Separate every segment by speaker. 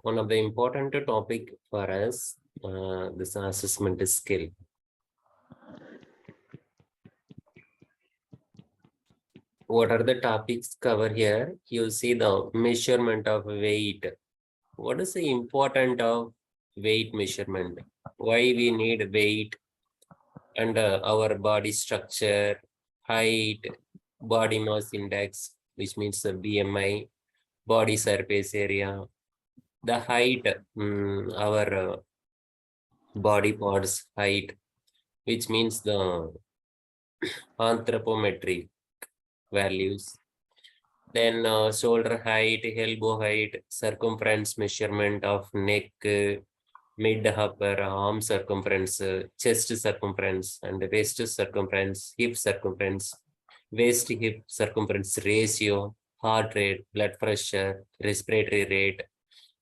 Speaker 1: one of the important topic for us, this assessment skill. What are the topics covered here? You see the measurement of weight. What is the importance of weight measurement? Why we need weight? And our body structure, height, body mass index, which means the BMI, body surface area, the height, our body parts height, which means the anthropometry values. Then shoulder height, elbow height, circumference measurement of neck, mid upper arm circumference, chest circumference, and waist circumference, hip circumference, waist hip circumference ratio, heart rate, blood pressure, respiratory rate,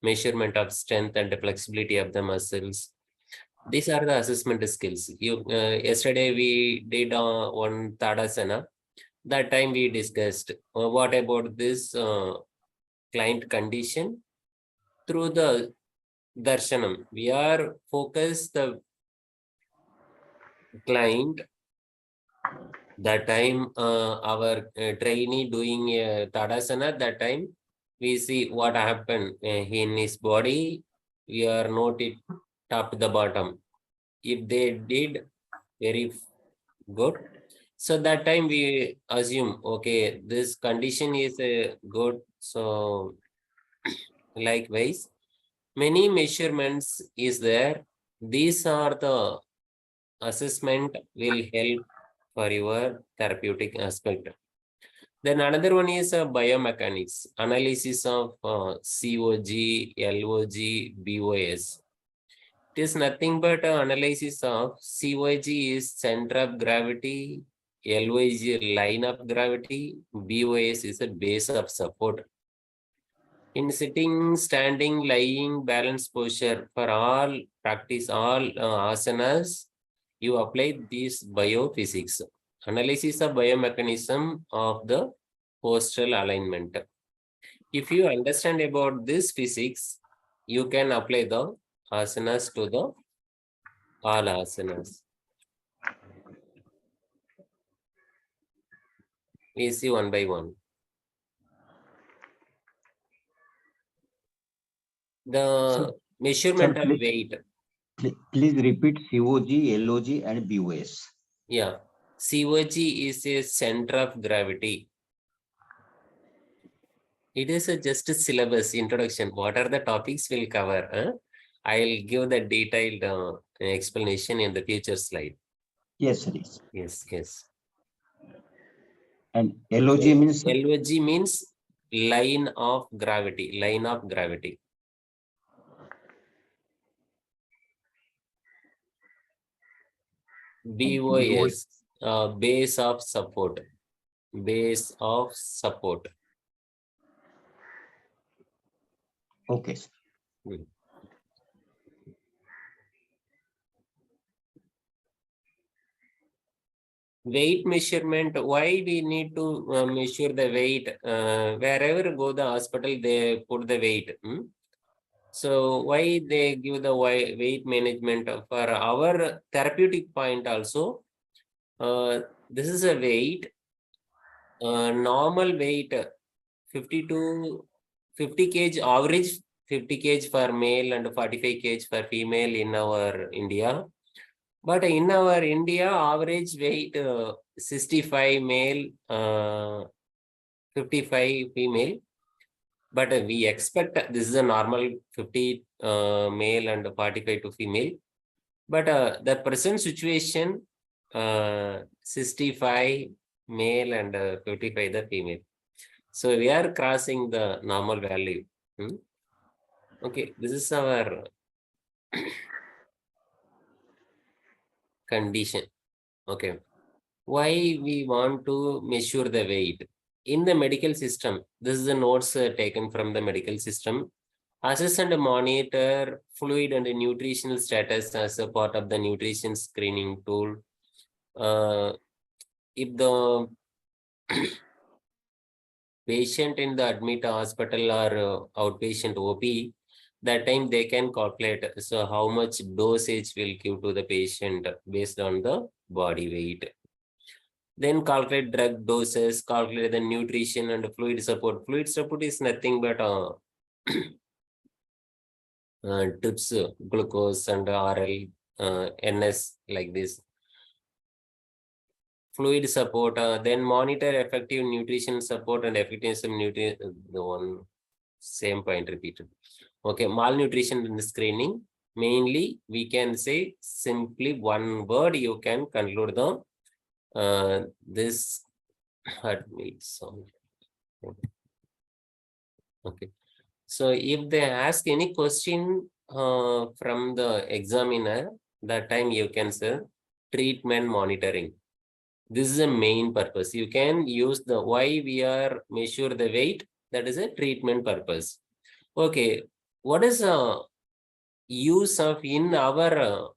Speaker 1: measurement of strength and flexibility of the muscles. These are the assessment skills. Yesterday we did one Tadasana. That time we discussed what about this client condition through the darshanam. We are focused the client. That time our trainee doing Tadasana, that time we see what happened in his body. We are noted top to the bottom. If they did very good, so that time we assume, okay, this condition is good. So likewise, many measurements is there. These are the assessment will help for your therapeutic aspect. Then another one is biomechanics, analysis of COG, LOG, BOS. It is nothing but analysis of COG is center of gravity, LOG is line of gravity, BOS is a base of support. In sitting, standing, lying, balance posture, for all practice, all asanas, you apply this biophysics. Analysis of biomechanism of the postural alignment. If you understand about this physics, you can apply the asanas to the all asanas. We see one by one. The measurement of weight.
Speaker 2: Please repeat COG, LOG, and BOS.
Speaker 1: Yeah, COG is a center of gravity. It is just a syllabus introduction. What are the topics we'll cover? I'll give the detailed explanation in the future slide.
Speaker 2: Yes, sir.
Speaker 1: Yes.
Speaker 2: And LOG means?
Speaker 1: LOG means line of gravity. Line of gravity. BOS, base of support. Base of support.
Speaker 2: Okay.
Speaker 1: Good. Weight measurement, why we need to measure the weight? Wherever go the hospital, they put the weight. So why they give the weight management for our therapeutic point also? This is a weight, normal weight 50 kg average, 50 kg for male and 45 kg for female in our India. But in our India, average weight 65 male, 55 female. But we expect this is a normal 50 male and 45 to female. But the present situation, 65 male and 55 the female. So we are crossing the normal value. Okay, this is our condition. Okay, why we want to measure the weight? In the medical system, this is the notes taken from the medical system. Assess and monitor fluid and nutritional status as a part of the nutrition screening tool. If the patient in the admit hospital or outpatient OP, that time they can calculate. So how much dosage will give to the patient based on the body weight. Then calculate drug doses, calculate the nutrition and fluid support. Fluid support is nothing but trips, glucose and RL, NS like this. Fluid support, then monitor effective nutrition support and effectiveness of nutrition. The one same point repeated. Okay, malnutrition in the screening. Mainly, we can say simply one word. You can conclude the this admit. Okay. So if they ask any question from the examiner, that time you can say treatment monitoring. This is a main purpose. You can use the why we are measure the weight. That is a treatment purpose. Okay. What is use of in our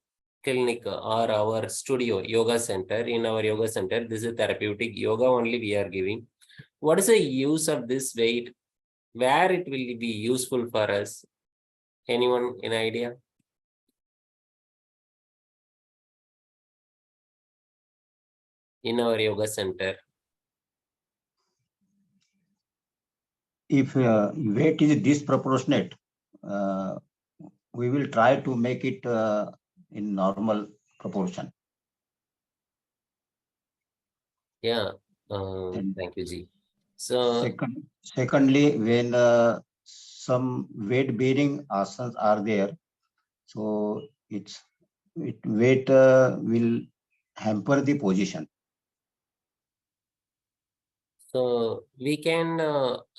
Speaker 1: clinic or our studio yoga center? In our yoga center, this is therapeutic yoga only we are giving. What is the use of this weight? Where it will be useful for us? Anyone an idea? In our yoga center.
Speaker 2: If weight is disproportionate, we will try to make it in normal proportion.
Speaker 1: Yeah. Thank you, Ji. So
Speaker 2: secondly, when some weight bearing asanas are there, so weight will hamper the position.
Speaker 1: So we can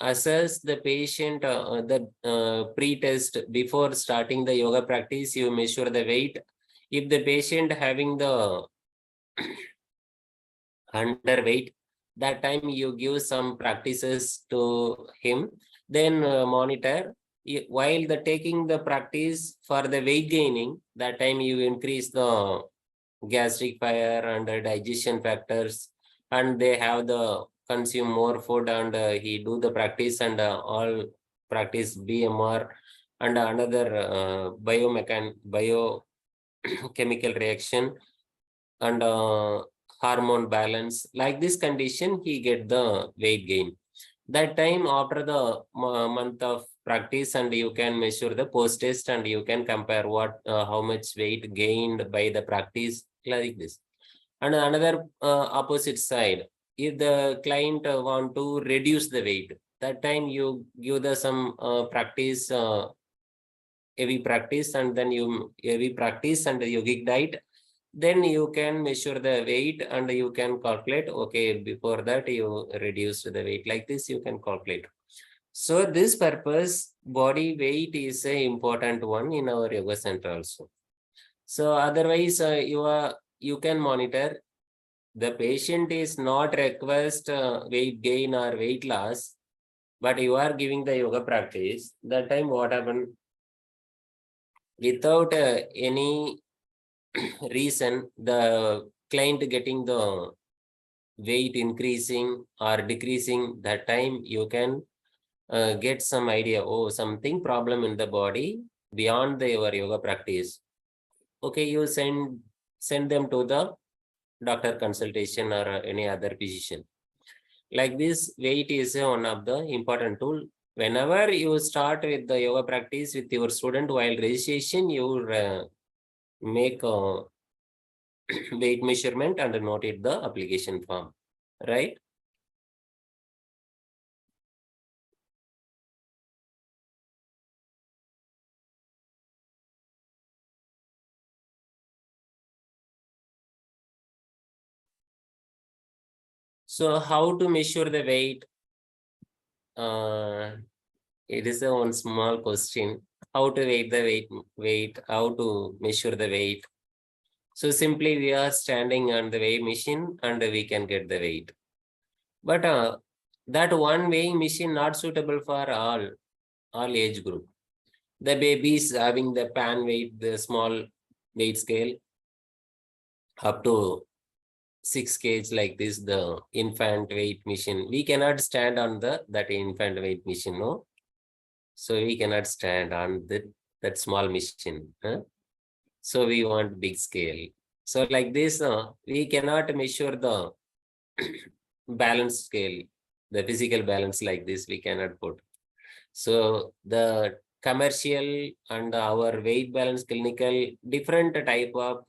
Speaker 1: assess the patient, the pre-test before starting the yoga practice. You measure the weight. If the patient having the underweight, that time you give some practices to him. Then monitor. While the taking the practice for the weight gaining, that time you increase the gastric fire and digestion factors, and they have the consume more food, and he do the practice and all practice BMR and another biochemical reaction and hormone balance. Like this condition, he get the weight gain. That time after the month of practice, and you can measure the post test and you can compare what how much weight gained by the practice, like this. And another opposite side, if the client want to reduce the weight, that time you give the some practice, heavy practice, and then you heavy practice and yogic diet. Then you can measure the weight and you can calculate, okay, before that you reduce the weight, like this you can calculate. So this purpose, body weight is a important one in our yoga center also. So otherwise you can monitor. The patient is not request weight gain or weight loss, but you are giving the yoga practice. That time what happened? Without any reason, the client getting the weight increasing or decreasing, that time you can get some idea, oh, something problem in the body beyond your yoga practice. Okay, you send them to the doctor consultation or any other physician. Like this, weight is one of the important tool. Whenever you start with the yoga practice with your student, while registration, you make a weight measurement and note it the application form, right? So how to measure the weight? It is a one small question. How to weigh the weight, how to measure the weight. So simply we are standing on the weighing machine and we can get the weight. But that one weighing machine not suitable for all age group. The babies having the pan weight, the small weight scale up to 6 kg like this, the infant weight machine. We cannot stand on that infant weight machine, no? So we cannot stand on that small machine. Huh? So we want big scale. So like this, we cannot measure the balance scale, the physical balance like this, we cannot put. So the commercial and our weight balance clinical, different type of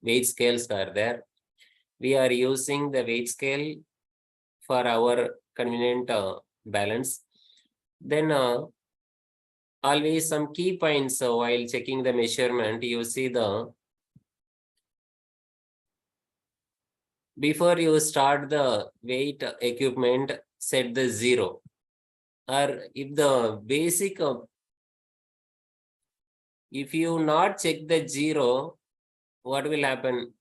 Speaker 1: weight scales are there. We are using the weight scale for our convenient balance. Then always some key points while checking the measurement, you see before you start the weight equipment, set the 0. Or if the basic, if you not check the 0, what will happen?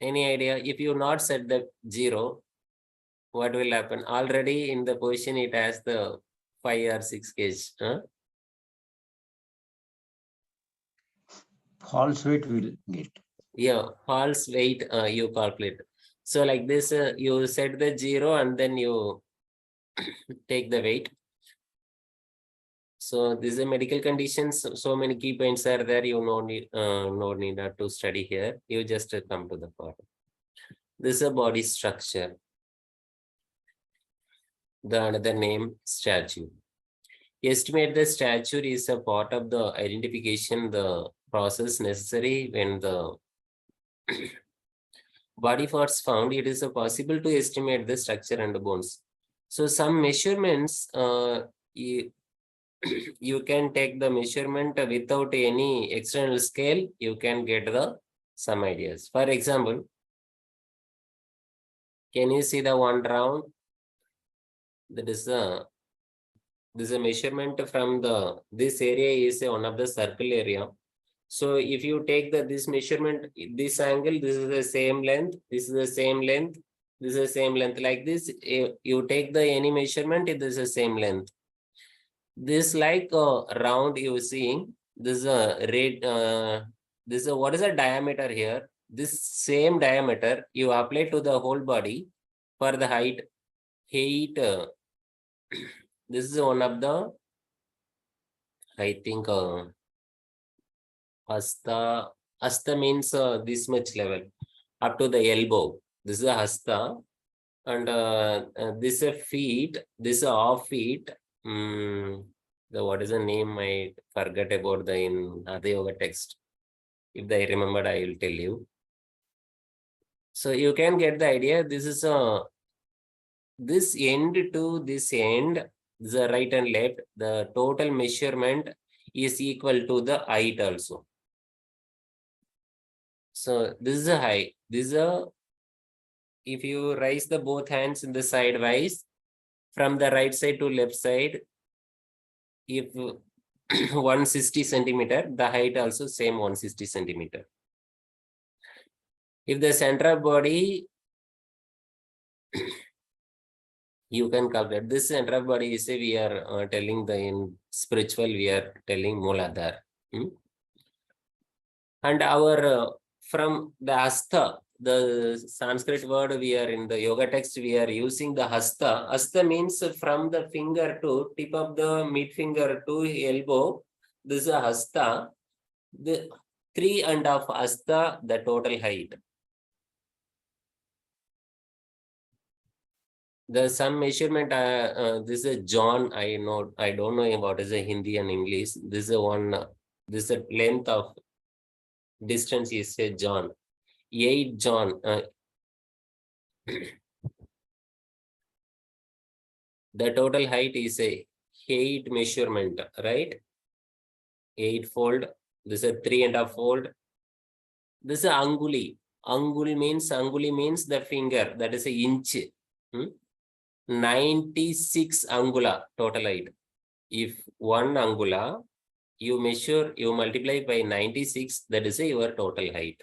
Speaker 1: Any idea? If you not set the 0, what will happen? Already in the position it has the 5 or 6 kg. Huh?
Speaker 2: False weight will get.
Speaker 1: Yeah, false weight you calculate. So like this, you set the 0 and then you take the weight. So this is a medical conditions. So many key points are there. You no need to study here. You just come to the part. This is a body structure. The another name, stature. Estimate the stature is a part of the identification, the process necessary when the body parts found. It is possible to estimate the structure and the bones. So some measurements, you can take the measurement without any external scale. You can get some ideas. For example, can you see the one round? That is this is a measurement from this area is one of the circle area. So if you take this measurement, this angle, this is the same length, this is the same length, this is the same length. Like this, you take any measurement, it is the same length. This like round you seeing, this is a red, this is what is the diameter here? This same diameter you apply to the whole body for the height. This is one of the, I think, hasta means this much level up to the elbow. This is a hasta, and this is a feet. This is a half feet. What is the name? I forgot about the in Adi Yoga text. If I remembered, I will tell you. So you can get the idea. This is this end to this end, the right and left. The total measurement is equal to the height also. So this is a height. This is if you raise the both hands in the sidewise, from the right side to left side, if 160 centimeter, the height also same 160 centimeter. If the center of body, you can calculate this center of body is we are telling in spiritual, we are telling Mooladhara. And our from the hasta, the Sanskrit word we are in the yoga text, we are using the hasta. Hasta means from the finger to tip of the mid finger to elbow. This is a hasta. The 3.5 hasta, the total height. The some measurement, this is a John. I don't know what is a Hindi and English. This is this is a length of distance is a John. 8 John. The total height is a 8 measurement, right? 8-fold. This is a 3.5-fold. This is a anguli. Anguli means the finger. That is an inch. 96 angula total height. If 1 angula you measure, you multiply by 96, that is your total height.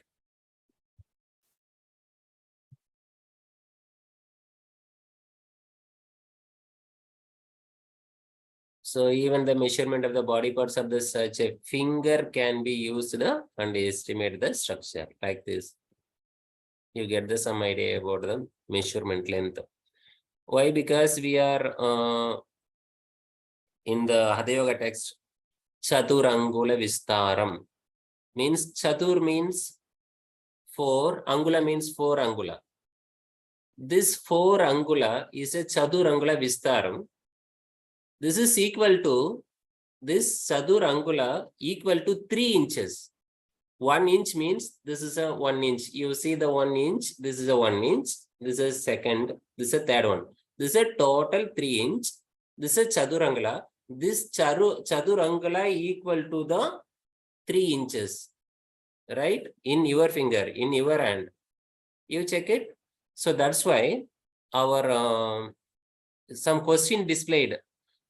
Speaker 1: So even the measurement of the body parts of the such a finger can be used and estimate the structure like this. You get some idea about the measurement length. Why? Because we are in the Hatha Yoga text, Chaturangula Vistaram. Means Chatur means 4, Angula means 4 Angula. This 4 Angula is a Chaturangula Vistaram. This is equal to this Chaturangula equal to 3 inches. 1 inch means this is a 1 inch. You see the 1 inch, this is a 1 inch, this is second, this is a third one. This is a total 3 inch. This is Chaturangula. This Chaturangula equal to the 3 inches, right? In your finger, in your hand. You check it. So that's why our some question displayed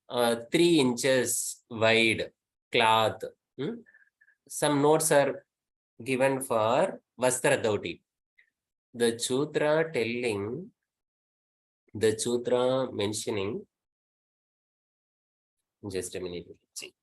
Speaker 1: 3 inches wide cloth. Some notes are given for Vastra Dhoti. The Sutra telling, the Sutra mentioning, just a minute, let's see.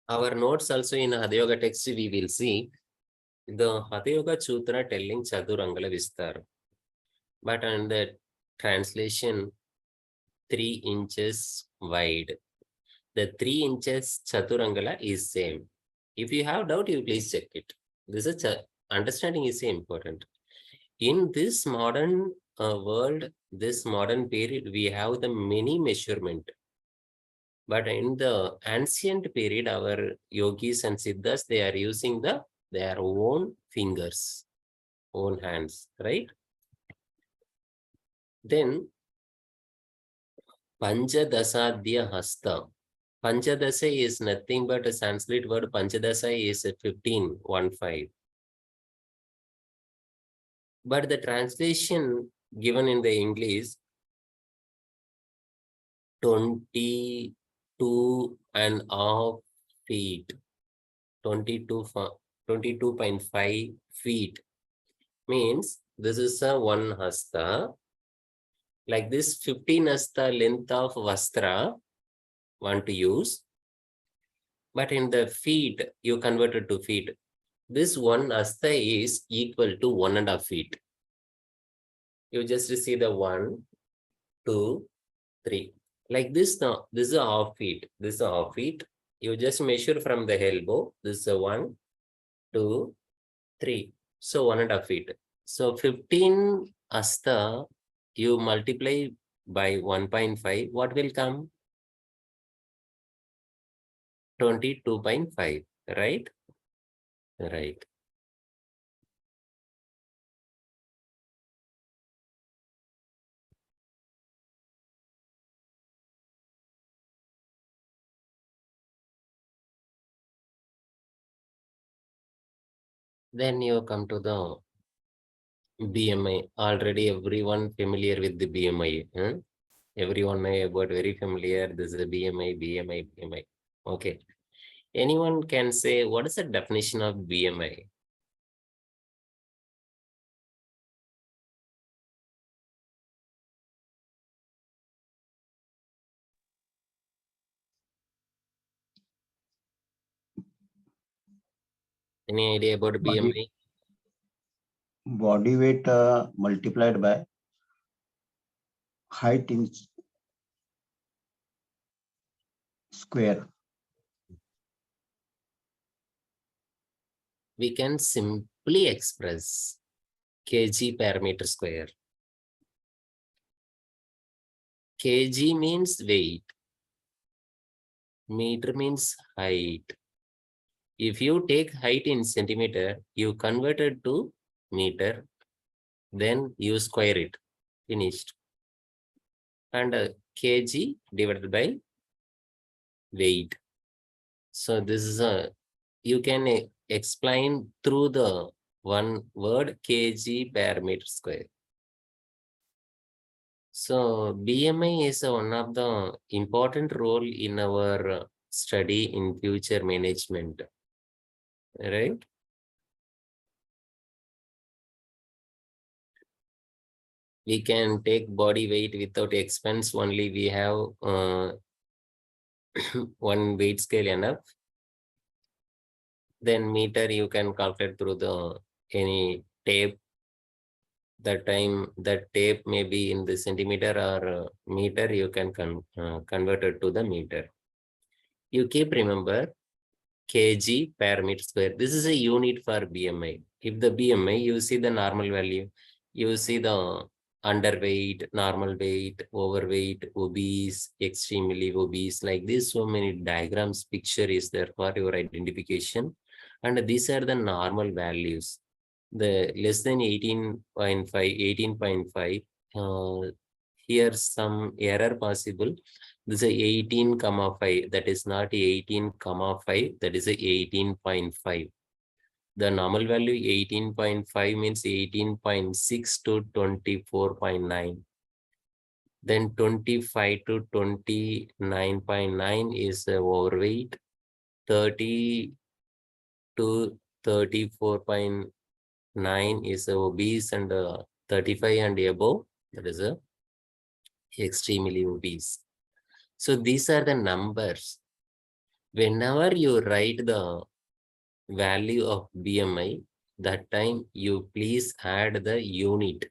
Speaker 1: Our notes also in Hatha Yoga text, we will see the Hatha Yoga Sutra telling Chaturangala Vistar. But on the translation, 3 inches wide. The 3 inches Chaturangala is same. If you have doubt, you please check it. This is understanding is important. In this modern world, this modern period, we have the many measurement. But in the ancient period, our yogis and siddhas, they are using their own fingers, own hands, right? Then Panchadasadhya Hasta. Panchadasa is nothing but a Sanskrit word. Panchadasa is 15, 1-5. But the translation given in the English, 22.5 feet, 22.5 feet means this is a 1 hasta. Like this 15 hasta length of vastra want to use. But in the feet, you convert it to feet. This 1 hasta is equal to 1.5 feet. You just see the 1, 2, 3. Like this now, this is a half feet. This is a half feet. You just measure from the elbow. This is a 1, 2, 3. So 1.5 feet. So 15 hasta, you multiply by 1.5. What will come? 22.5. Right? Right. Then you come to the BMI. Already everyone familiar with the BMI. Everyone may about very familiar. This is a BMI. Okay. Anyone can say what is the definition of BMI? Any idea about BMI?
Speaker 2: Body weight multiplied by height in square.
Speaker 1: We can simply express kg per meter square. Kg means weight. Meter means height. If you take height in centimeter, you convert it to meter, then you square it. Finished. And kg divided by weight. So this is you can explain through the one word kg per meter square. So BMI is one of the important role in our study in future management, right? We can take body weight without expense, only we have one weight scale enough. Then meter you can calculate through the any tape. That time that tape may be in the centimeter or meter, you can convert it to the meter. You keep remember kg per meter square. This is a unit for BMI. If the BMI, you see the normal value, you see the underweight, normal weight, overweight, obese, extremely obese, like this. So many diagrams, picture is there for your identification. And these are the normal values. The less than 18.5, 18.5, here some error possible. This is 18,5. That is not 18,5. That is a 18.5. The normal value 18.5 means 18.6 to 24.9. Then 25 to 29.9 is overweight. 30 to 34.9 is obese, and 35 and above, that is a extremely obese. So these are the numbers. Whenever you write the value of BMI, that time you please add the unit.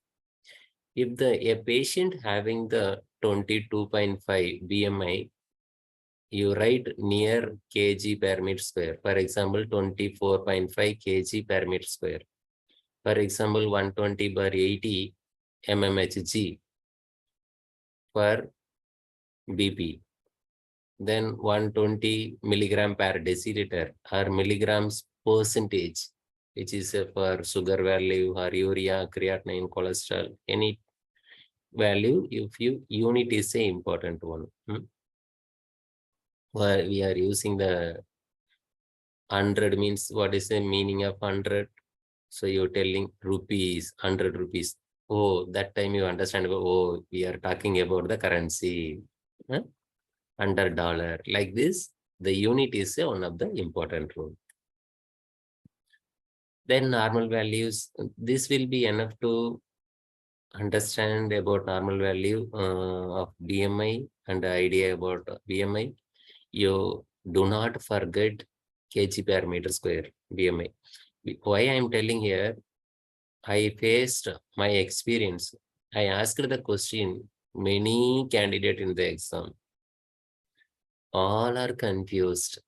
Speaker 1: If a patient having the 22.5 BMI, you write near kg per meter square. For example, 24.5 kg per meter square. For example, 120/80 mmHg per BP. Then 120 milligram per deciliter or milligrams percentage, which is for sugar value or urea, creatinine, cholesterol, any value. If you unit is a important one. Where we are using the 100 means what is the meaning of 100? So you're telling rupees, 100 rupees. Oh, that time you understand. Oh, we are talking about the currency. $100. Like this, the unit is one of the important rule. Then normal values. This will be enough to understand about normal value of BMI and the idea about BMI. You do not forget kg per meter square BMI. Why I am telling here, I faced my experience. I asked the question, many candidates in the exam. All are confused.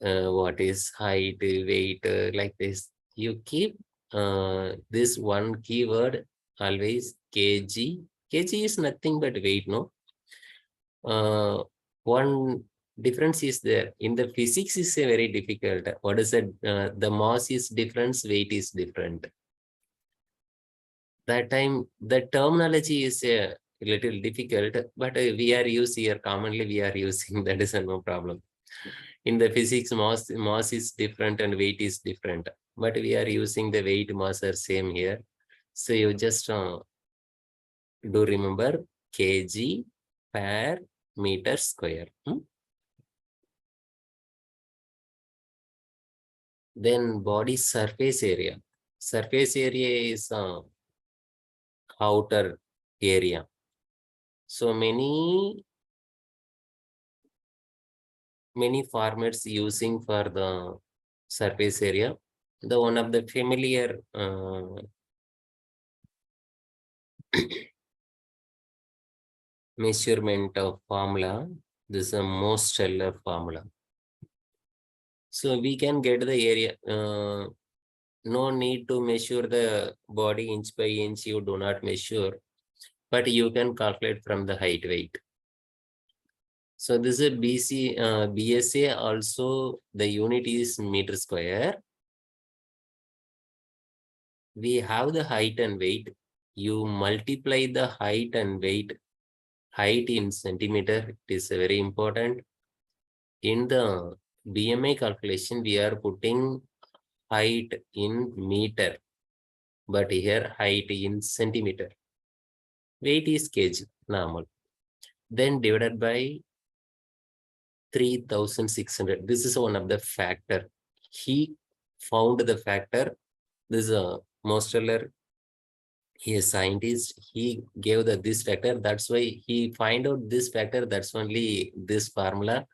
Speaker 1: What is height, weight, like this. You keep this one keyword always kg. Kg is nothing but weight, no? One difference is there. In the physics is a very difficult. What is it? The mass is different, weight is different. That time, the terminology is a little difficult, but we are using here, commonly we are using, that is no problem. In the physics, mass is different and weight is different, but we are using the weight, mass are same here. So you just do remember kg per meter square. Then body surface area. Surface area is outer area. So many formats using for the surface area. The one of the familiar measurement of formula, this is a most stellar formula. So we can get the area. No need to measure the body inch by inch. You do not measure, but you can calculate from the height weight. So this is a BSA also, the unit is meter square. We have the height and weight. You multiply the height and weight. Height in centimeter, it is very important. in the BMI calculation, we are putting height in meter, but here height in centimeter. Weight is kg, normal. Then divided by 3,600. This is one of the factor. He found the factor. This is a Mosteller. He is a scientist. He gave this factor. That's why he find out this factor. That's only this formula,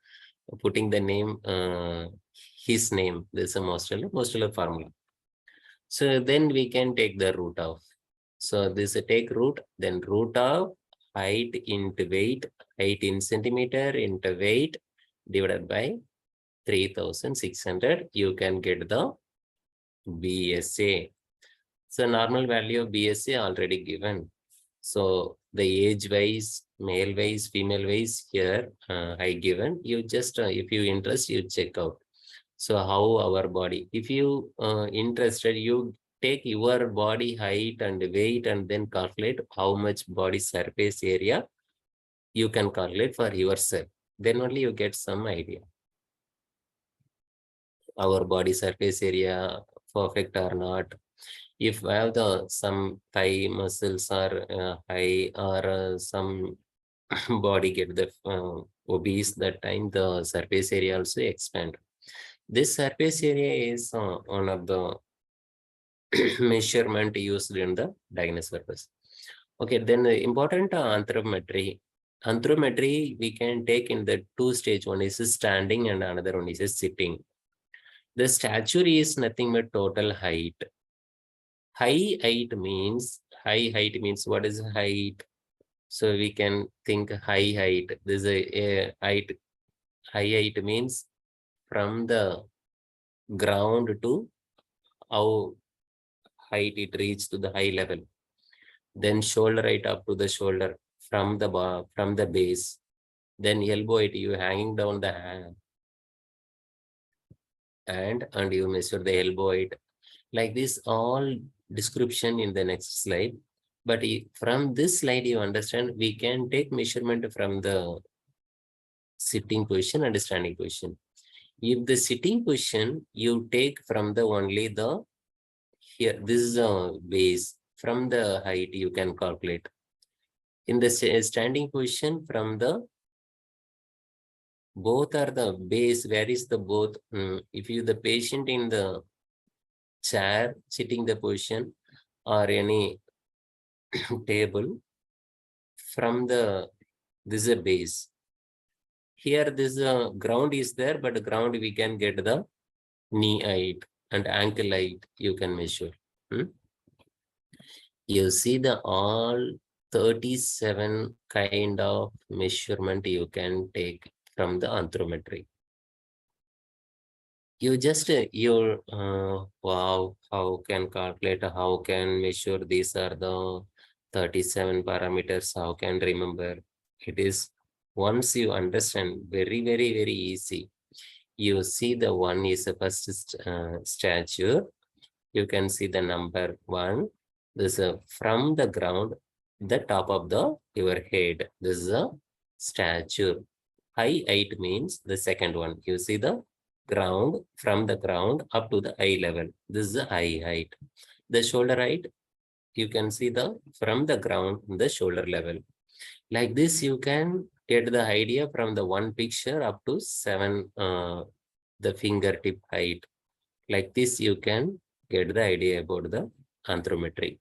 Speaker 1: putting the name, his name. This is a Mosteller formula. So then we can take the root of. So this take root, then root of height into weight, height in centimeter into weight divided by 3,600. You can get the BSA. So normal value of BSA already given. So the age wise, male wise, female wise here I given. You just if you interest, you check out. So how our body, if you interested, you take your body height and weight and then calculate how much body surface area you can calculate for yourself. Then only you get some idea. Our body surface area perfect or not. If I have some thigh muscles are high or some body get the obese, that time the surface area also expand. This surface area is one of the measurement used in the diagnosis purpose. Okay, then the important anthropometry. Anthropometry we can take in the two stage. One is standing and another one is sitting. The stature is nothing but total height. High height means what is height? So we can think high height. This is a height. High height means from the ground to how height it reached to the high level. Then shoulder height up to the shoulder from the base. Then elbow height, you hanging down the hand and you measure the elbow height. Like this, all description in the next slide. But from this slide, you understand we can take measurement from the sitting position and standing position. If the sitting position, you take from the only the here, this is a base. From the height, you can calculate. In the standing position, from the both are the base. Where is the both? If you the patient in the chair sitting the position or any table, from the this is a base. Here this ground is there, but the ground we can get the knee height and ankle height you can measure. You see the all 37 kind of measurement you can take from the anthropometry. You just wow, how can calculate, how can measure, these are the 37 parameters, how can remember. It is once you understand, very easy. You see the one is the first stature. You can see the number 1. This is from the ground, the top of your head. This is a stature. High height means the second one. You see the ground, from the ground up to the eye level. This is the high height. The shoulder height, you can see the from the ground, the shoulder level. Like this, you can get the idea from the one picture up to 7, the fingertip height. Like this, you can get the idea about the anthropometry.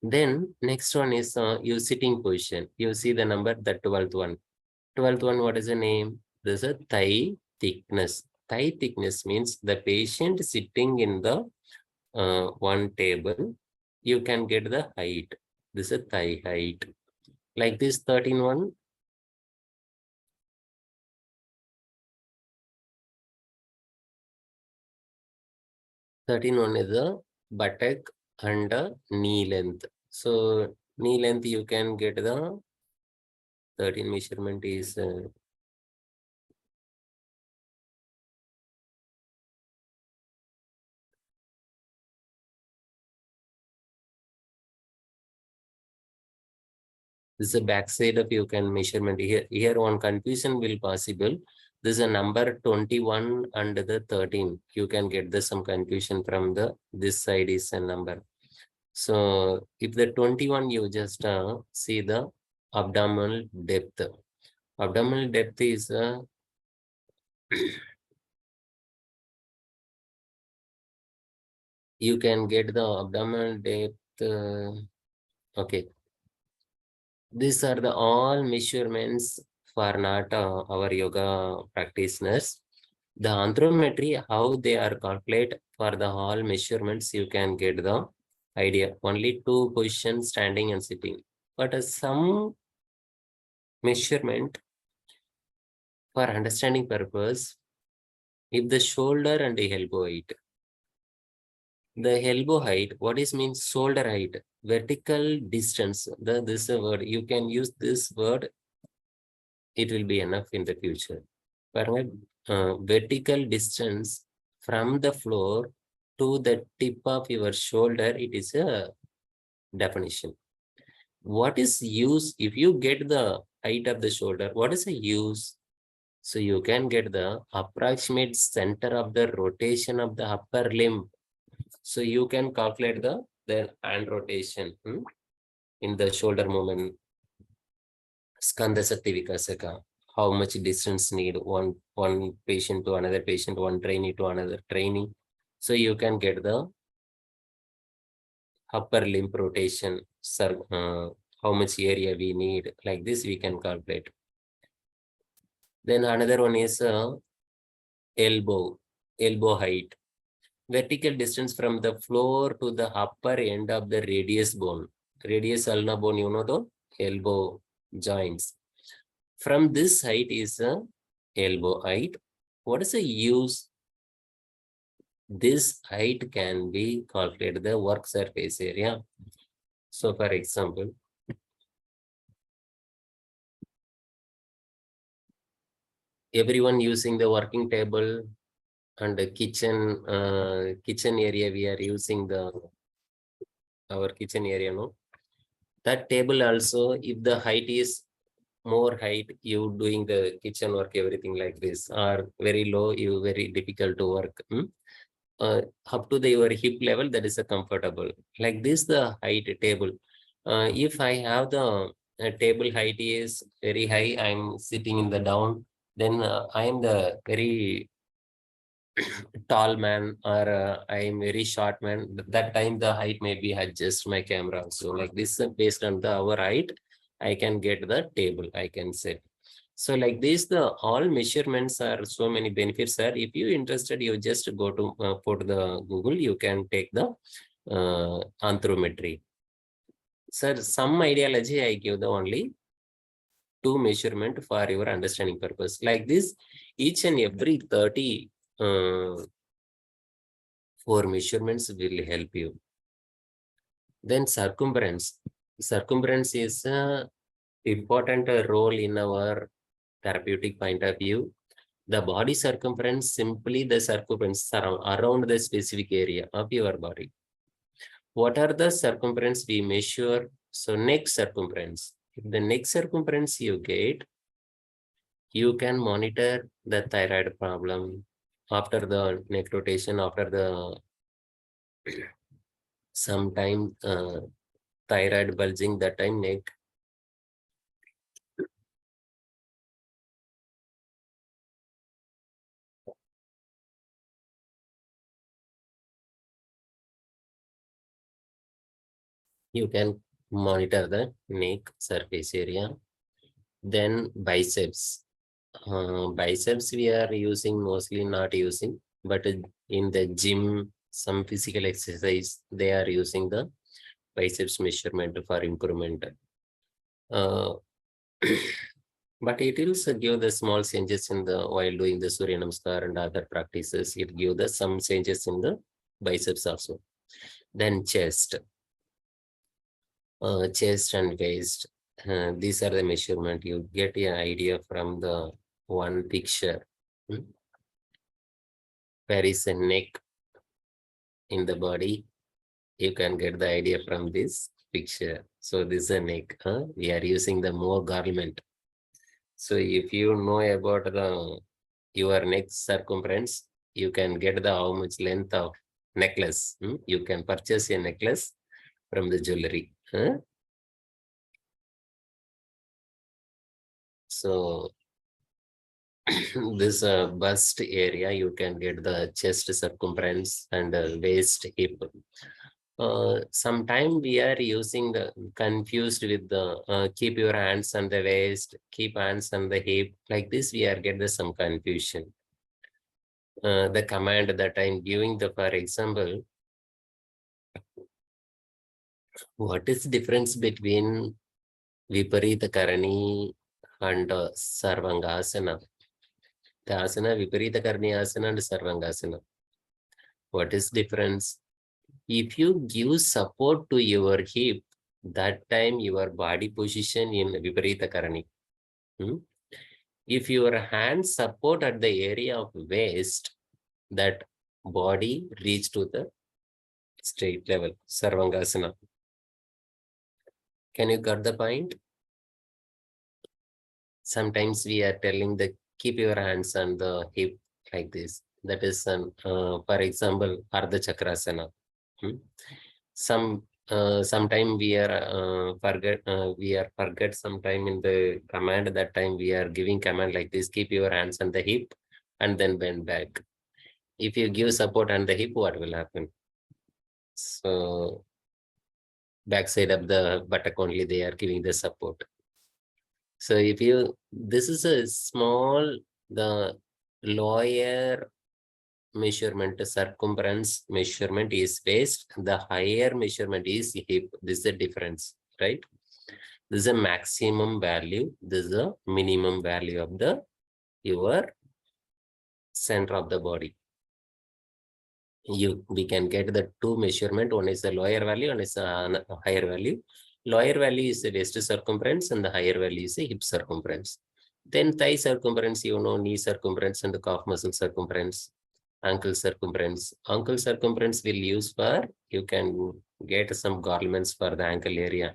Speaker 1: Then next one is your sitting position. You see the number, the 12th one. 12th one, what is the name? This is a thigh thickness. Thigh thickness means the patient sitting in the one table, you can get the height. This is a thigh height. Like this 13 one. Is the buttock and knee length. So knee length you can get the 13 measurement is this is the back side of you can measurement. Here one confusion will possible. This is a number 21 and the 13. You can get some confusion from this side is a number. So if the 21, you just see the abdominal depth. Abdominal depth is you can get the abdominal depth. Okay. These are the all measurements for not our yoga practitioners. The anthropometry, how they are calculate for the all measurements, you can get the idea. Only 2 positions, standing and sitting. But some measurement for understanding purpose, if the shoulder and the elbow height. The elbow height, what is means shoulder height? Vertical distance. This is a word. You can use this word. It will be enough in the future. Vertical distance from the floor to the tip of your shoulder, it is a definition. What is use? If you get the height of the shoulder, what is the use? So you can get the approximate center of the rotation of the upper limb. So you can calculate the hand rotation in the shoulder movement. Skanda Sakti Vikasaka. How much distance need one patient to another patient, one trainee to another trainee. So you can get the upper limb rotation, how much area we need. Like this, we can calculate. Then another one is elbow height. Vertical distance from the floor to the upper end of the radius bone. Radius ulna bone, you know the elbow joints. From this height is elbow height. What is the use? This height can be calculated the work surface area. So for example, everyone using the working table and the kitchen area, we are using our kitchen area, no? That table also, if the height is more height, you doing the kitchen work, everything like this, or very low, you very difficult to work. Up to your hip level, that is a comfortable. Like this, the height table. If I have the table height is very high, I'm sitting in the down, then I am the very tall man, or I am very short man. That time the height may be adjust my camera. So like this, based on our height, I can get the table, I can set. So like this, the all measurements are so many benefits are. If you interested, you just go to put the Google, you can take the anthropometry. Sir, some ideology I give the only 2 measurement for your understanding purpose. Like this, each and every 30 4 measurements will help you. Then circumference. Circumference is an important role in our therapeutic point of view. The body circumference, simply the circumference around the specific area of your body. What are the circumference we measure? So neck circumference. If the neck circumference you get, you can monitor the thyroid problem after the neck rotation, after the sometime thyroid bulging, that time neck. You can monitor the neck surface area. Then biceps. Biceps we are using, mostly not using, but in the gym, some physical exercise, they are using the biceps measurement for improvement. But it will give the small changes in the while doing the suryanamaskar and other practices. It gives the some changes in the biceps also. Then chest. Chest and waist. These are the measurement. You get an idea from the one picture. Where is the neck in the body? You can get the idea from this picture. So this is a neck. We are using the more garment. So if you know about the your neck circumference, you can get the how much length of necklace. You can purchase a necklace from the jewelry. So this bust area, you can get the chest circumference and waist hip. Sometime we are using the confused with the keep your hands on the waist, keep hands on the hip. Like this, we are getting some confusion. The command that I'm giving the, for example, what is the difference between Viparita and Sarvangasana? The asana, Viparita asana and Sarvangasana. What is difference? If you give support to your hip, that time your body position in Viparita Karani. If your hands support at the area of waist, that body reach to the straight level, Sarvangasana. Can you get the point? Sometimes we are telling the keep your hands on the hip like this. That is an, for example, Ardha Chakrasana. Sometime we are forget sometime in the command. That time we are giving command like this: keep your hands on the hip and then bend back. If you give support on the hip, what will happen? So backside of the buttock only they are giving the support. So if you, this is a small, the lower measurement, circumference measurement is waist, the higher measurement is hip. This is the difference, right? This is a maximum value, this is a minimum value of the your center of the body. We can get the two measurement, one is the lower value, one is a higher value. Lower value is the waist circumference and the higher value is the hip circumference. Then thigh circumference, you know, knee circumference and the calf muscle circumference. Ankle circumference. Ankle circumference will use for, you can get some garments for the ankle area.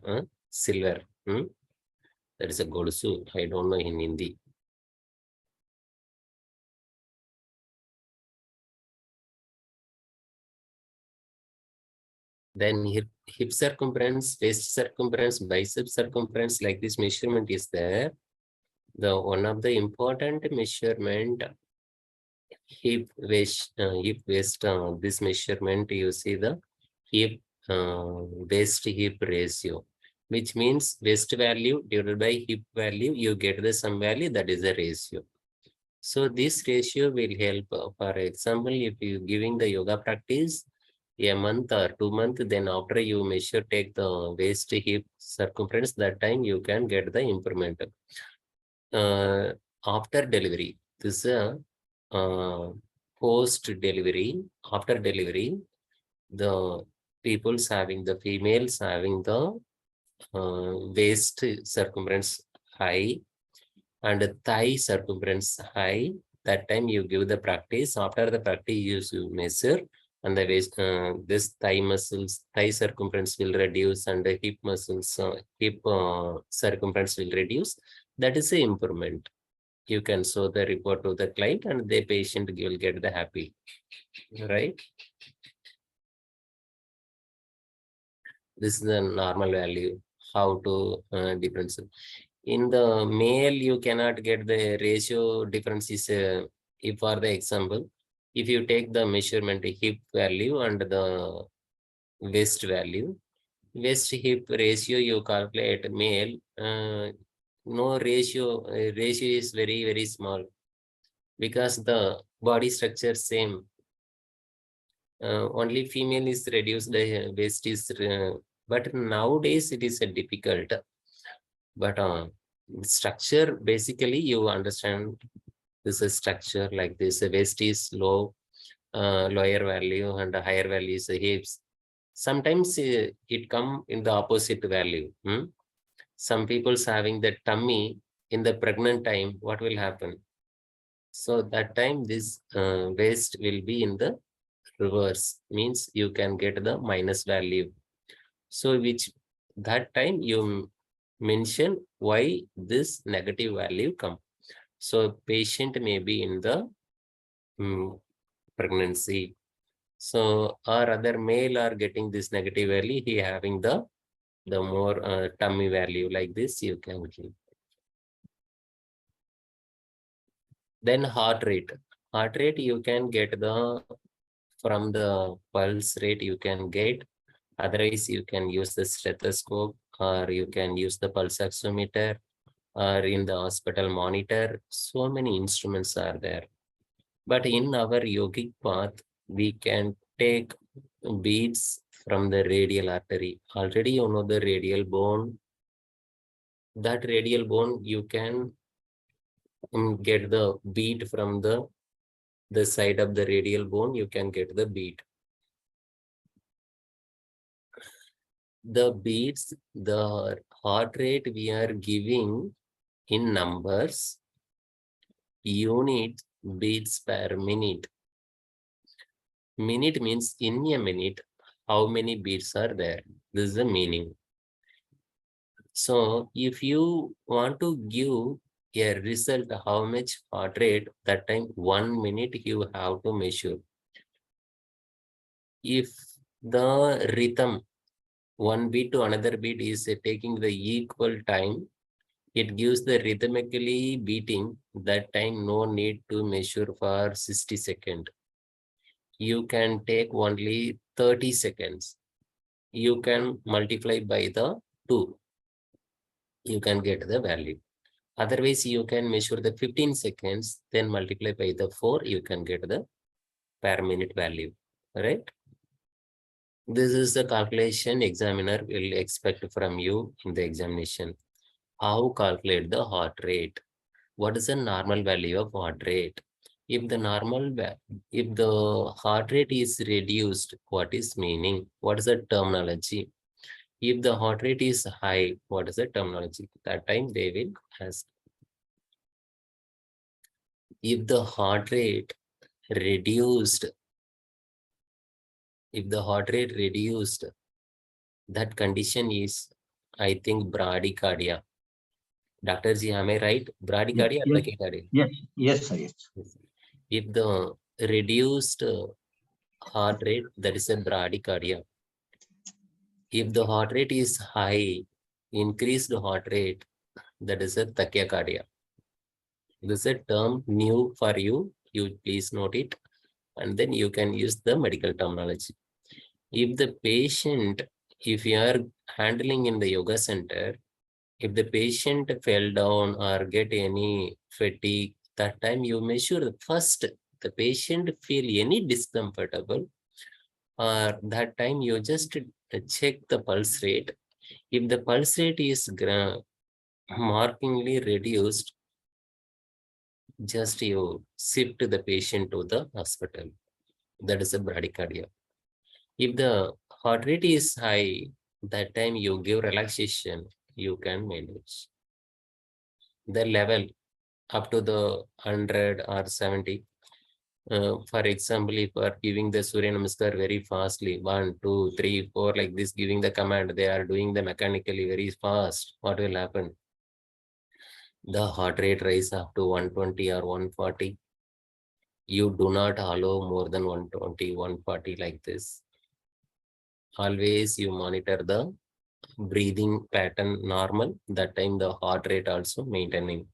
Speaker 1: Silver. That is a golsu. I don't know in Hindi. Then hip circumference, waist circumference, bicep circumference, like this measurement is there. The one of the important measurement, hip waist, this measurement, you see the hip waist hip ratio, which means waist value divided by hip value, you get the some value, that is the ratio. So this ratio will help. For example, if you giving the yoga practice a month or 2 months, then after you measure, take the waist hip circumference, that time you can get the improvement. After delivery, this is post delivery. After delivery, the people's having, the females having the waist circumference high and thigh circumference high. That time you give the practice. After the practice, you measure, and the waist, this thigh muscles, thigh circumference will reduce, and the hip muscles, hip circumference will reduce. That is the improvement. You can show the report to the client, and the patient will get the happy, right? This is the normal value. How to difference. In the male, you cannot get the ratio differences. If for the example, if you take the measurement hip value and the waist value, waist hip ratio you calculate male, no ratio, ratio is very, very small because the body structure same. Only female is reduced, the waist is, but nowadays it is difficult. But structure, basically you understand this is structure like this. The waist is low, lower value, and the higher value is the hips. Sometimes it come in the opposite value. Some people's having the tummy in the pregnant time, what will happen? So that time this waist will be in the reverse, means you can get the minus value. So which that time you mention why this negative value come. So patient may be in the pregnancy. So or other male are getting this negative value, he having the more tummy value like this you can give. Then heart rate. Heart rate you can get from the pulse rate you can get. Otherwise you can use the stethoscope or you can use the pulse oximeter or in the hospital monitor. So many instruments are there. But in our yogic path, we can take beats from the radial artery. Already you know the radial bone. That radial bone you can get the beat from the side of the radial bone. You can get the beat. The beats, the heart rate we are giving in numbers, unit beats per minute. Minute means in a minute, how many beats are there? This is the meaning. So if you want to give a result, how much heart rate, that time 1 minute you have to measure. If the rhythm, one beat to another beat is taking the equal time, it gives the rhythmically beating, that time no need to measure for 60 seconds. You can take only 30 seconds. You can multiply by the 2. You can get the value. Otherwise, you can measure the 15 seconds, then multiply by the 4, you can get the per minute value, right? This is the calculation examiner will expect from you in the examination. How calculate the heart rate? What is the normal value of heart rate? If the heart rate is reduced, what is meaning? What is the terminology? If the heart rate is high, what is the terminology? That time they will ask. If the heart rate reduced, that condition is, I think, bradycardia. Dr. Ji, am I right? Bradycardia or tachycardia?
Speaker 2: Yes, sir. Yes.
Speaker 1: If the reduced heart rate, that is a bradycardia. If the heart rate is high, increased heart rate, that is a tachycardia. This is a term new for you. You please note it, and then you can use the medical terminology. If the patient, if you are handling in the yoga center, if the patient fell down or get any fatigue, that time you measure first the patient feel any discomfortable, or that time you just check the pulse rate. If the pulse rate is markedly reduced, just you shift the patient to the hospital. That is a bradycardia. If the heart rate is high, that time you give relaxation, you can manage. The level up to the 100 or 70. For example, if you are giving the suryanamaskar very fastly, 1, 2, 3, 4, like this, giving the command, they are doing the mechanically very fast. What will happen? The heart rate rise up to 120 or 140. You do not allow more than 120, 140 like this. Always you monitor the breathing pattern normal. That time the heart rate also maintaining.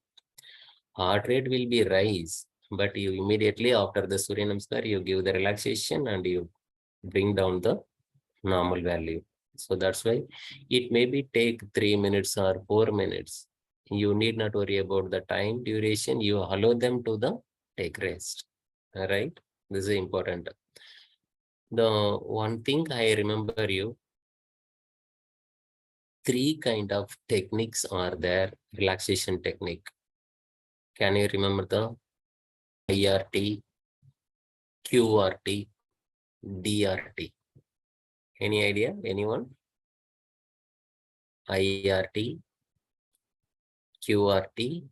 Speaker 1: Heart rate will be rise, but you immediately after the Surya Namaskar, you give the relaxation and you bring down the normal value. So that's why it maybe take 3 minutes or 4 minutes. You need not worry about the time duration. You allow them to take rest. All right. This is important. The one thing I remember you, 3 kind of techniques are there, relaxation technique. Can you remember the IRT, QRT, DRT? Any idea? Anyone? IRT, QRT,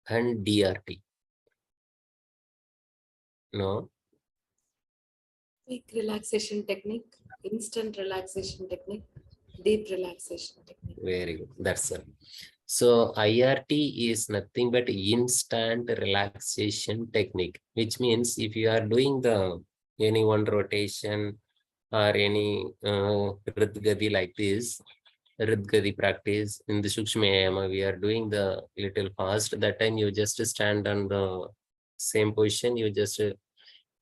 Speaker 1: and DRT. No?
Speaker 3: Quick relaxation technique, instant relaxation technique, deep relaxation technique.
Speaker 1: Very good. That's it. So IRT is nothing but instant relaxation technique, which means if you are doing any one rotation or any Ridgadi like this, Ridgadi practice in the Sukshma Ayama, we are doing the little fast. That time you just stand on the same position, you just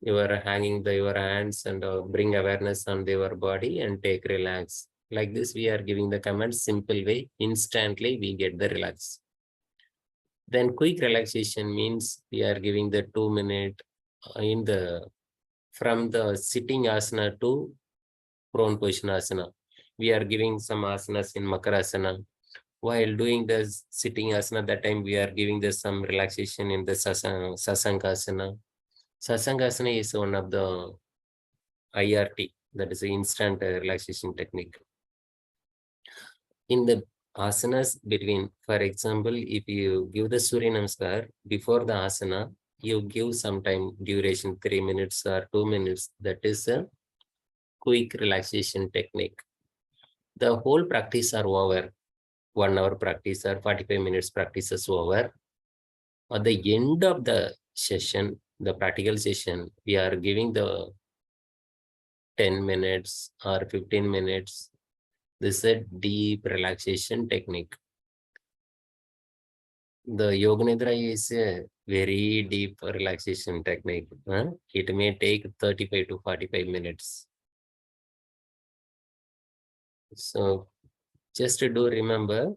Speaker 1: you are hanging your hands and bring awareness on your body and take relax. Like this, we are giving the command simple way, instantly we get the relax. Then quick relaxation means we are giving the 2 minute in the from the sitting asana to prone position asana. We are giving some asanas in Makarasana. While doing the sitting asana, that time we are giving the some relaxation in the sasankasana. Sasankasana is one of the IRT, that is the instant relaxation technique. In the asanas between, for example, if you give the suryanamaskar before the asana, you give some time duration, 3 minutes or 2 minutes. That is a quick relaxation technique. The whole practice are over. 1 hour practice or 45 minutes practice is over. At the end of the session, the practical session, we are giving the 10 minutes or 15 minutes. This is a deep relaxation technique. The Yoga Nidra is a very deep relaxation technique. It may take 35 to 45 minutes. So just do remember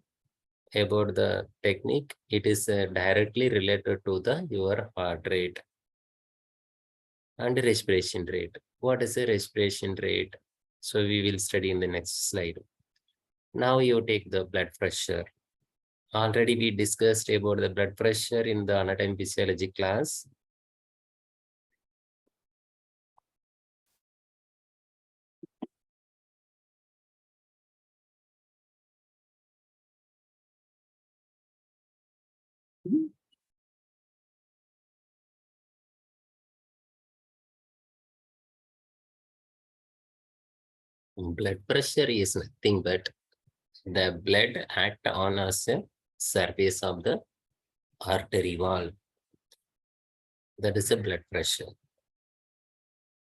Speaker 1: about the technique. It is directly related to your heart rate and respiration rate. What is a respiration rate? So we will study in the next slide. Now you take the blood pressure. Already we discussed about the blood pressure in the anatomy physiology class. Blood pressure is nothing but the blood act on as a surface of the artery wall. That is a blood pressure.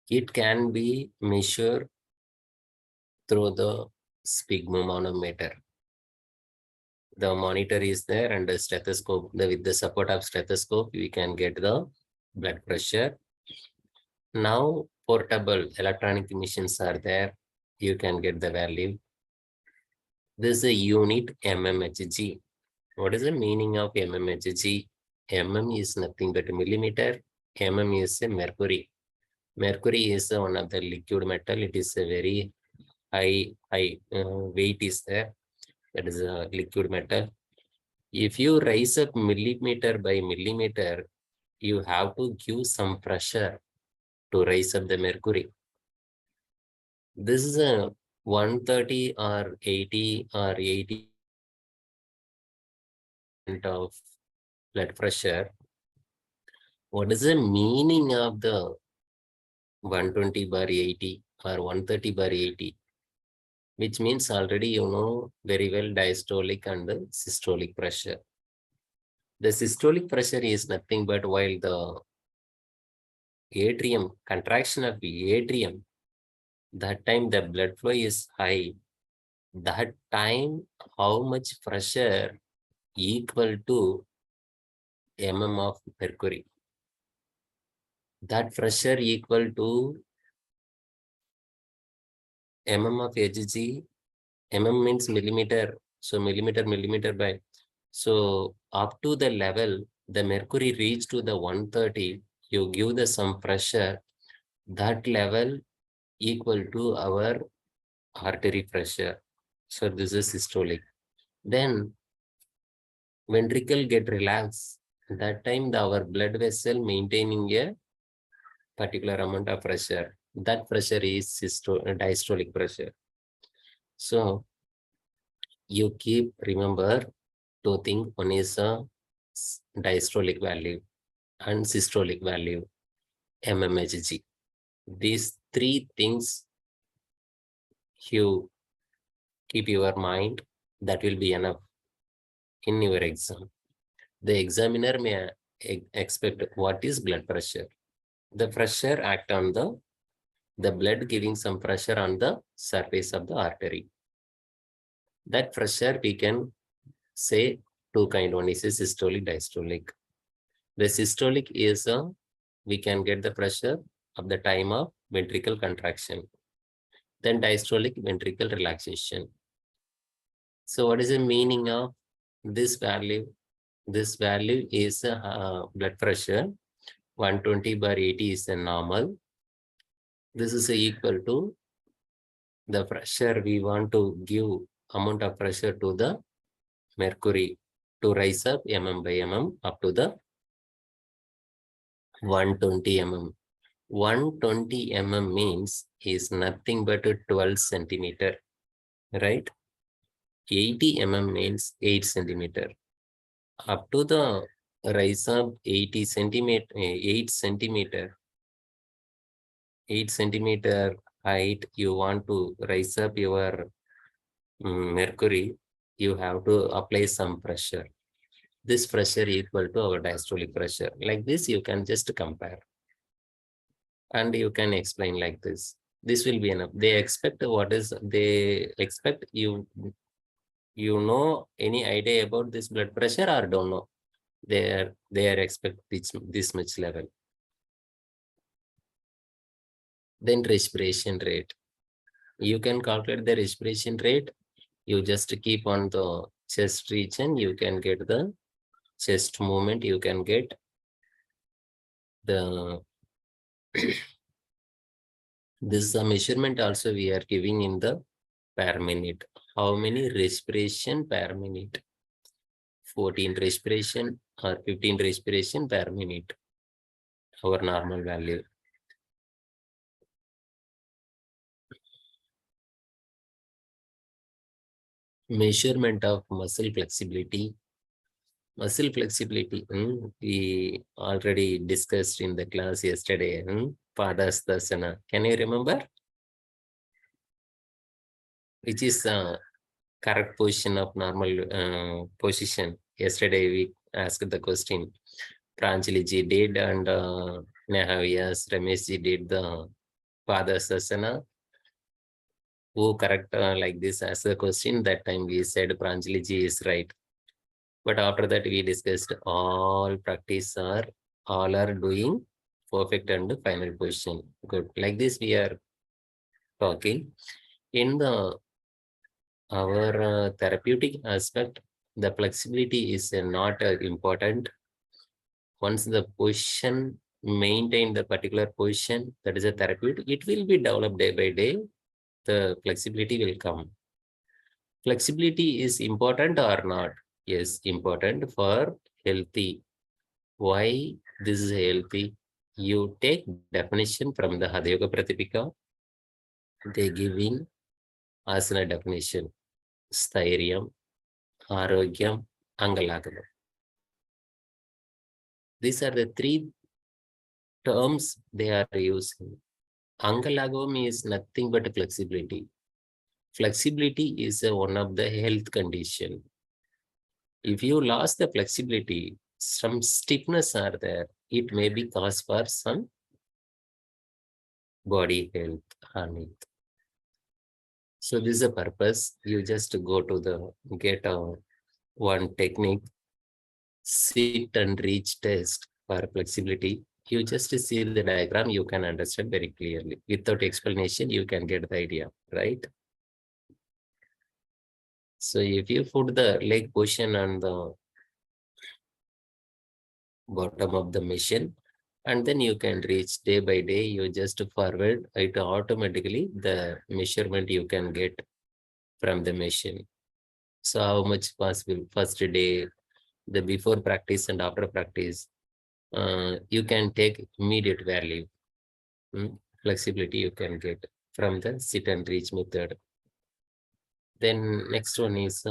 Speaker 1: It can be measured through the sphygmomanometer. The monitor is there and the stethoscope. With the support of stethoscope, we can get the blood pressure. Now, portable electronic machines are there. You can get the value. This is a unit mmHg. What is the meaning of mmHg? Mm is nothing but millimeter. Mm is a mercury. Mercury is one of the liquid metal. It is a very high weight is there. That is a liquid metal. If you raise up millimeter by millimeter, you have to give some pressure to raise up the mercury. This is a 130 or 80 or 80 of blood pressure. What is the meaning of the 120/80 or 130/80? Which means already you know very well diastolic and the systolic pressure. The systolic pressure is nothing but while the atrium, contraction of the atrium, that time the blood flow is high. That time, how much pressure equal to of mercury? That pressure equal to of Hg. Means millimeter. So millimeter by. So up to the level, the mercury reach to the 130, you give the some pressure, that level equal to our artery pressure. So this is systolic. Then ventricle get relaxed. That time our blood vessel maintaining a particular amount of pressure. That pressure is diastolic pressure. So you keep remember two things. One is a diastolic value and systolic value, mmHg. These three things you keep your mind, that will be enough. in your exam. The examiner may expect what is blood pressure. The pressure act on the blood giving some pressure on the surface of the artery. That pressure we can say two kind. One is a systolic, diastolic. The systolic is we can get the pressure of the time of ventricle contraction. Then diastolic, ventricle relaxation. So what is the meaning of this value? This value is blood pressure. 120/80 is the normal. This is equal to the pressure we want to give amount of pressure to the mercury to rise up mm/mm up to the 120 mm. 120 mm means is nothing but a 12 centimeter, right? 80 mm means 8 centimeter. Up to the rise up 80 centimeter, 8 centimeter, 8 centimeter height, you want to rise up your mercury, you have to apply some pressure. This pressure equal to our diastolic pressure. Like this, you can just compare. And you can explain like this. This will be enough. They expect what is, they expect you know any idea about this blood pressure or don't know? They are expect this much level. Then respiration rate. You can calculate the respiration rate. You just keep on the chest region. You can get the chest movement. You can get the this measurement also we are giving in the per minute. How many respiration per minute? 14 respiration or 15 respiration per minute. Our normal value. Measurement of muscle flexibility. Muscle flexibility, we already discussed in the class yesterday. Padasana. Can you remember? Which is correct position of normal position? Yesterday we asked the question. Pranjali ji did and Nehavias, Ramesh ji did the Padasana. Who correct like this as a question? That time we said Pranjali ji is right. But after that, we discussed all are doing perfect and final position. Good. Like this, we are talking. In our therapeutic aspect, the flexibility is not important. Once the position maintain the particular position, that is a therapeutic, it will be developed day by day. The flexibility will come. Flexibility is important or not? Yes, important for healthy. Why this is healthy? You take definition from the Hatha Yoga Pratipika. They give in asana definition. Stairyam, Arogyam, Angalagam. These are the three terms they are using. Angalagam is nothing but flexibility. Flexibility is one of the health condition. If you lost the flexibility, some stiffness are there. It may be cause for some body health harming. So this is the purpose. You just go to the get one technique, sit and reach test for flexibility. You just see the diagram, you can understand very clearly. Without explanation, you can get the idea, right? So if you put the leg position on the bottom of the machine, and then you can reach day by day, you just forward it automatically, the measurement you can get from the machine. So how much possible first day, the before practice and after practice, you can take immediate value. Flexibility you can get from the sit and reach method. Then next one is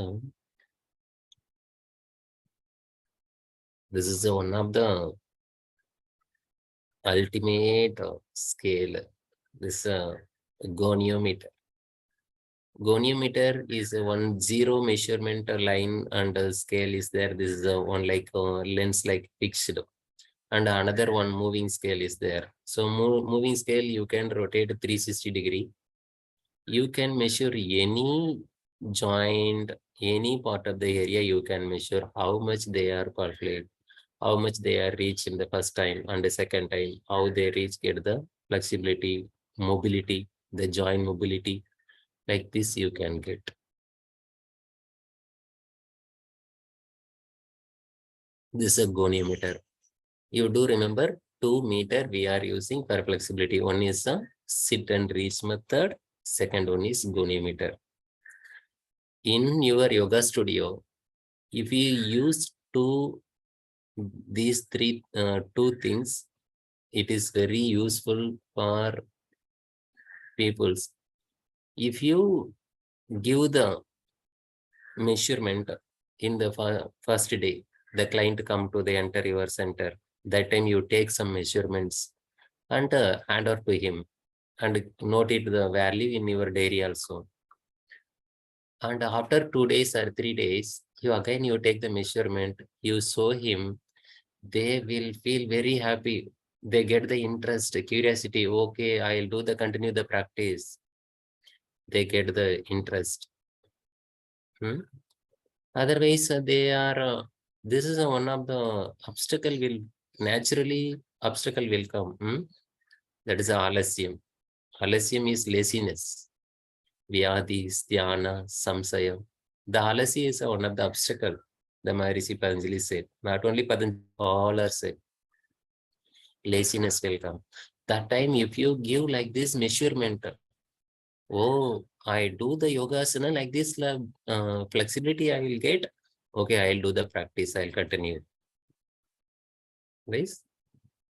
Speaker 1: this is one of the ultimate scale. This goniometer. Goniometer is a 1 0 measurement line and a scale is there. This is a one like lens like fixed. And another one moving scale is there. So moving scale, you can rotate 360-degree. You can measure any joint, any part of the area. You can measure how much they are calculated, how much they are reached in the first time and the second time, how they reach, get the flexibility, mobility, the joint mobility. Like this you can get. This is a goniometer. You do remember 2 meter we are using for flexibility. One is a sit and reach method. Second one is goniometer. In your yoga studio, if you use these two things, it is very useful for people. If you give the measurement in the first day, the client come to the enter your center. That time you take some measurements and hand over to him and note it the value in your diary also. And after 2 days or 3 days, you take the measurement, you show him, they will feel very happy. They get the interest, curiosity. Okay, I'll continue the practice. They get the interest. Otherwise, they are, this is one of the obstacle will come. That is alasyam. Alasyam is laziness. Vyadis, dhyana, samsaya. The alasya is one of the obstacle. The Maharishi Patanjali said. Not only Patanjali, all are said. Laziness will come. That time, if you give like this measurement, oh, I do the yogasana like this, flexibility I will get. Okay, I'll do the practice. I'll continue. Right?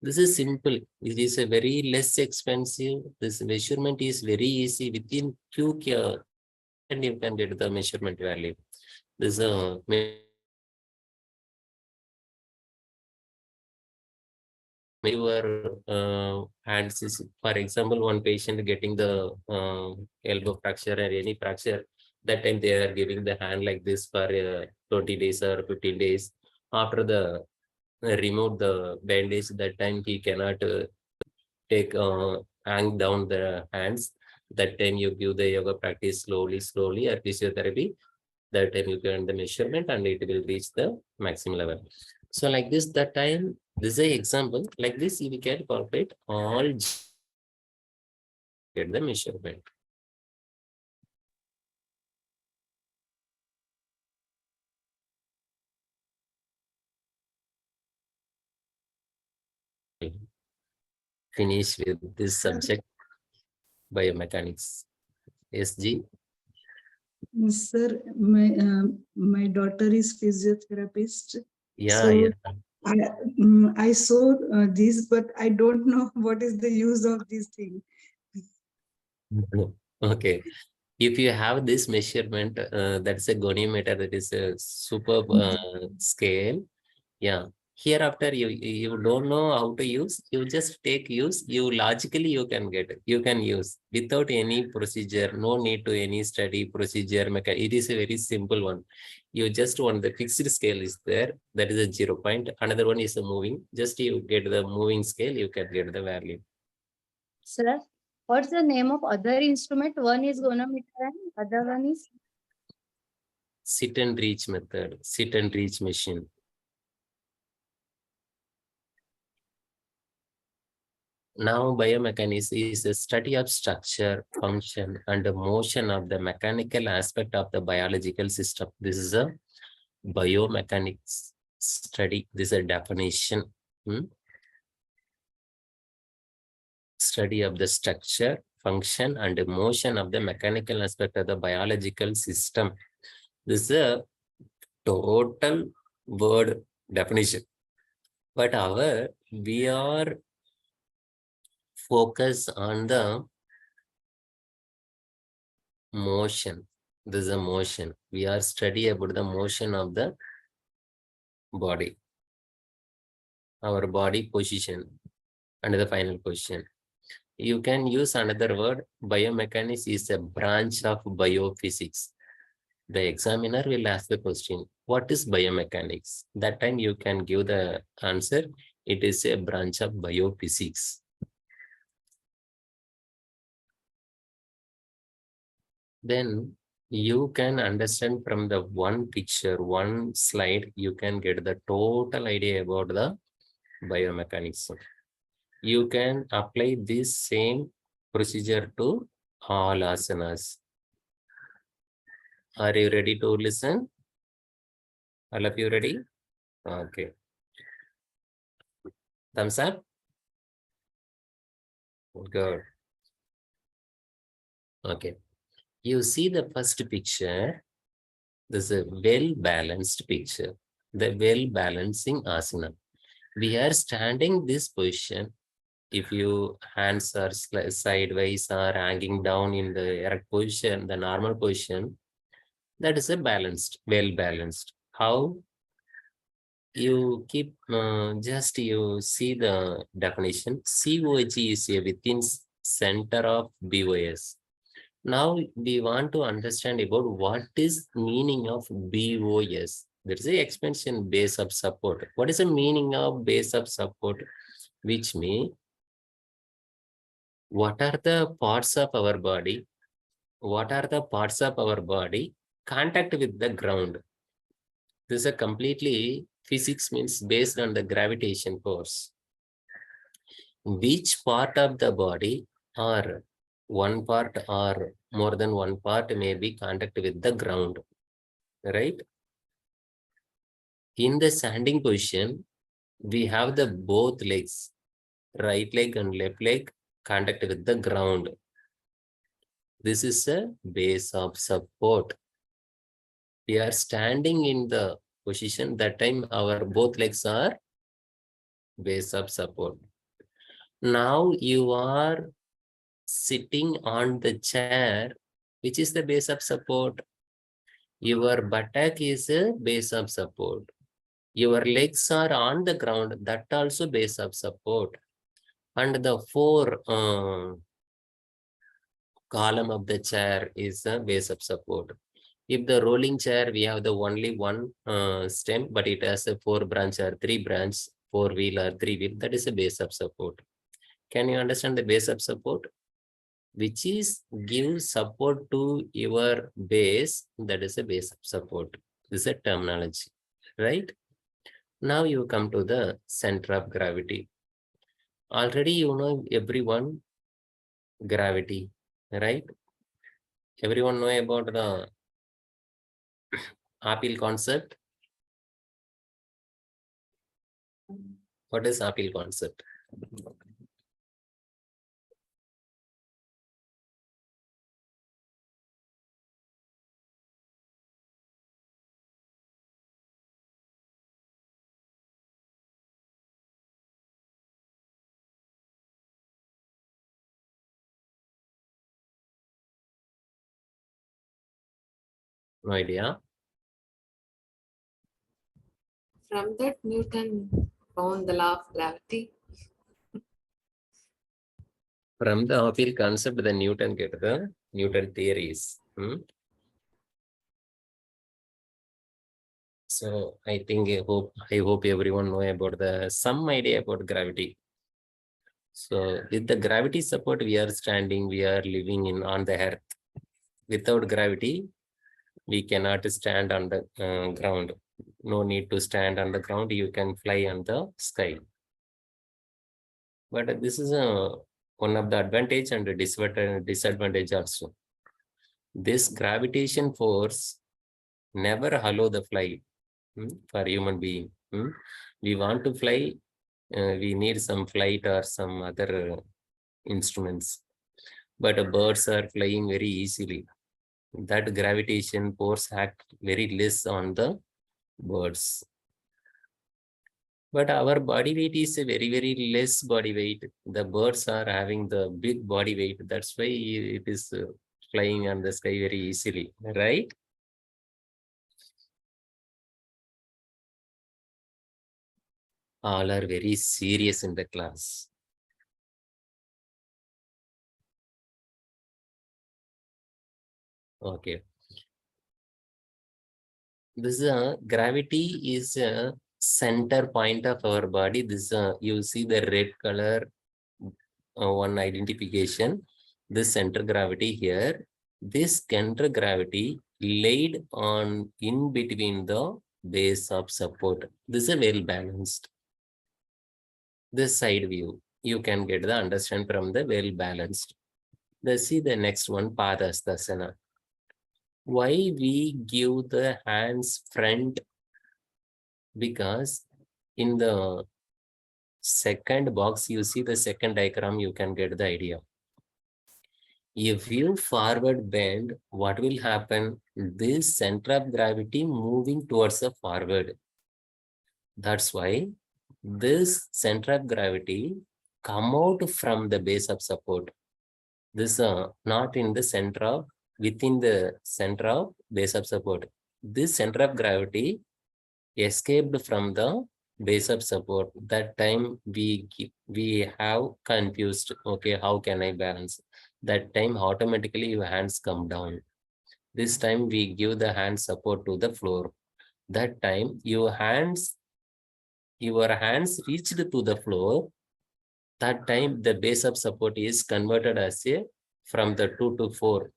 Speaker 1: This is simple. It is a very less expensive. This measurement is very easy. Within few and you can get the measurement value. This is your hands is, for example, one patient getting the elbow fracture or any fracture, that time they are giving the hand like this for 20 days or 15 days. After the remove the bandage, that time he cannot hang down the hands. That time you give the yoga practice slowly or physiotherapy. That time you get the measurement and it will reach the maximum level. So like this, that time, this is an example. Like this, you can calculate all, get the measurement. Finish with this subject, biomechanics. SG.
Speaker 4: Sir, my daughter is physiotherapist.
Speaker 1: Yeah,
Speaker 4: So
Speaker 1: yeah.
Speaker 4: I saw this, but I don't know what is the use of this thing.
Speaker 1: Okay. If you have this measurement, that's a goniometer, that is a superb scale. Yeah. Hereafter, you don't know how to use, you just take use, you logically you can get it. You can use without any procedure, no need to any study procedure. It is a very simple one. You just want the fixed scale is there, that is a 0 point. Another one is a moving, just you get the moving scale, you can get the value.
Speaker 5: Sir, what's the name of other instrument? One is goniometer and other one is?
Speaker 1: Sit and reach method, sit and reach machine. Now, biomechanics is a study of structure, function, and the motion of the mechanical aspect of the biological system. This is a biomechanics study. This is a definition. Study of the structure, function, and the motion of the mechanical aspect of the biological system. This is a total word definition. But we are focus on the motion. This is a motion. We are study about the motion of the body, our body position, and the final position. You can use another word. Biomechanics is a branch of biophysics. The examiner will ask the question, what is biomechanics? That time you can give the answer. It is a branch of biophysics. Then you can understand from the one picture, one slide, you can get the total idea about the biomechanics. You can apply this same procedure to all asanas. Are you ready to listen? All of you ready? Okay. Thumbs up. Good. Okay. You see the first picture. This is a well-balanced picture. The well-balancing asana. We are standing this position. If your hands are sideways or hanging down in the erect position, the normal position, that is a balanced, well-balanced. How? You keep, just you see the definition. COG is a within center of BOS. Now we want to understand about what is meaning of BOS. There is a expansion base of support. What is the meaning of base of support? Which means, what are the parts of our body? What are the parts of our body contact with the ground? This is a completely physics, means based on the gravitation force. Which part of the body or one part or more than one part may be contact with the ground, right? In the standing position, we have the both legs, right leg and left leg, contact with the ground. This is a base of support. We are standing in the position, that time our both legs are base of support. Now you are sitting on the chair, which is the base of support. Your buttock is a base of support. Your legs are on the ground, that also base of support. And the four column of the chair is a base of support. If the rolling chair, we have the only one stem, but it has a 4 branch or 3 branch, 4 wheel or 3 wheel, that is a base of support. Can you understand the base of support? Which is give support to your base, that is a base of support. This is a terminology, right? Now you come to the center of gravity. Already you know everyone gravity, right? Everyone know about the appeal concept. What is appeal concept? No idea.
Speaker 3: From that, Newton found the law of gravity.
Speaker 1: From the appeal concept, the Newton get the Newton theories. So I think I hope everyone know about some idea about gravity. So with the gravity support, we are standing, we are living on the earth. Without gravity, we cannot stand on the ground. No need to stand on the ground. You can fly on the sky. But this is one of the advantage and disadvantage also. This gravitation force never allow the flight for human being. We want to fly, we need some flight or some other instruments. But birds are flying very easily. That gravitation force act very less on the birds. But our body weight is a very, very less body weight. The birds are having the big body weight. That's why it is flying on the sky very easily, right? All are very serious in the class. Okay. This gravity is a center point of our body. This you see the red color one identification. This center gravity here. This center gravity laid on in between the base of support. This is well balanced. This side view you can get the understand from the well balanced. Let's see the next one, Padasthasana. Why we give the hands front? Because in the second box, you see the second diagram, you can get the idea. If you forward bend, what will happen? This center of gravity moving towards the forward. That's why this center of gravity come out from the base of support. This not in the center of, within the center of base of support. This center of gravity escaped from the base of support. That time we have confused. Okay, how can I balance? That time automatically your hands come down. This time we give the hand support to the floor. That time your hands reached to the floor. That time the base of support is converted as a from the 2 to 4.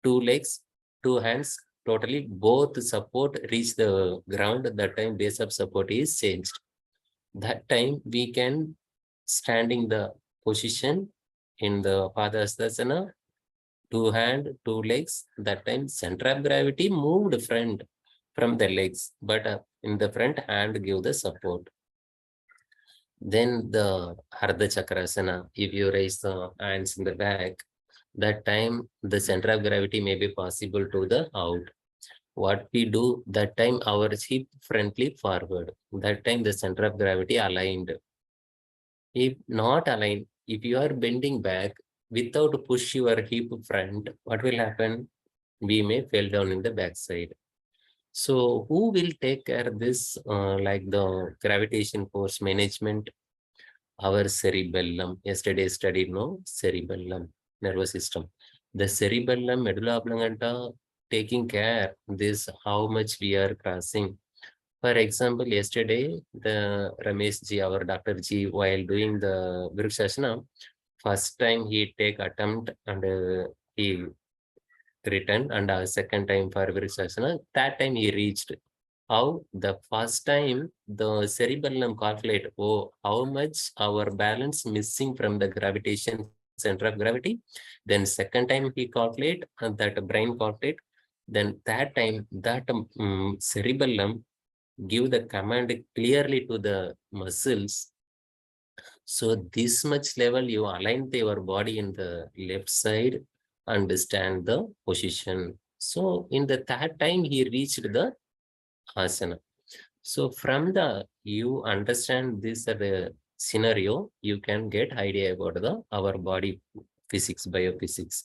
Speaker 1: 2 legs, 2 hands, totally both support reach the ground. That time base of support is changed. That time we can standing the position in the Padasthasana, 2 hand, 2 legs. That time center of gravity moved front from the legs, but in the front hand give the support. Then the Ardha Chakrasana, if you raise the hands in the back, that time the center of gravity may be possible to the out. What we do, that time our hip frontly forward. That time the center of gravity aligned. If not aligned, if you are bending back without push your hip front, what will happen? We may fall down in the backside. So who will take care of this, like the gravitation force management? Our cerebellum. Yesterday studied, no? Cerebellum, nervous system. The cerebellum, medulla oblongata, taking care this how much we are crossing. For example, yesterday the Ramesh ji, our Dr. Ji, while doing the Virksasana, first time he take attempt and he returned, and second time for Virksasana, that time he reached. How the first time the cerebellum calculate, oh, how much our balance missing from the gravitation center of gravity. Then second time he calculate, and that brain calculate. Then that time that cerebellum give the command clearly to the muscles. So this much level you align your body in the left side, understand the position. So in the that time he reached the asana. So from the you understand this scenario, you can get idea about the our body physics, biophysics.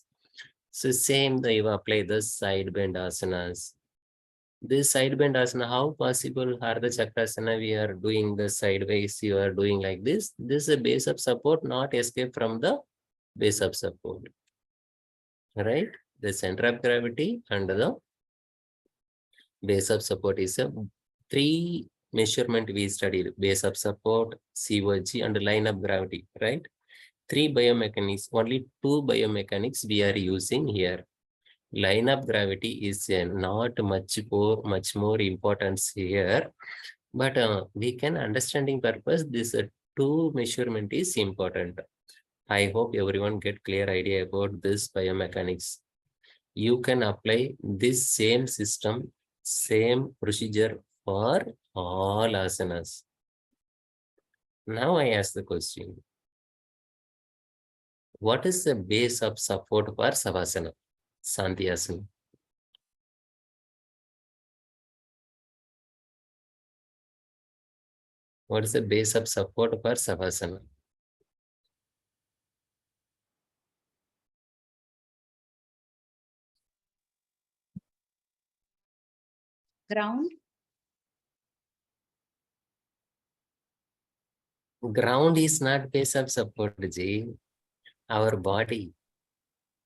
Speaker 1: So same you apply the side bend asanas. This side bend asana, how possible are the chakrasana we are doing the sideways, you are doing like this. This is a base of support, not escape from the base of support. Right? The center of gravity and the base of support is a 3 measurement we studied: base of support, COG, and line of gravity, right? 3 biomechanics, only 2 biomechanics we are using here. Line of gravity is not much more importance here, but we can understanding purpose this 2 measurement is important. I hope everyone get clear idea about this biomechanics. You can apply this same system, same procedure for all asanas. Now I ask the question, what is the base of support for Savasana, Santhyasana? What is the base of support for Savasana?
Speaker 5: Ground.
Speaker 1: Ground is not base of support, Ji. Our body.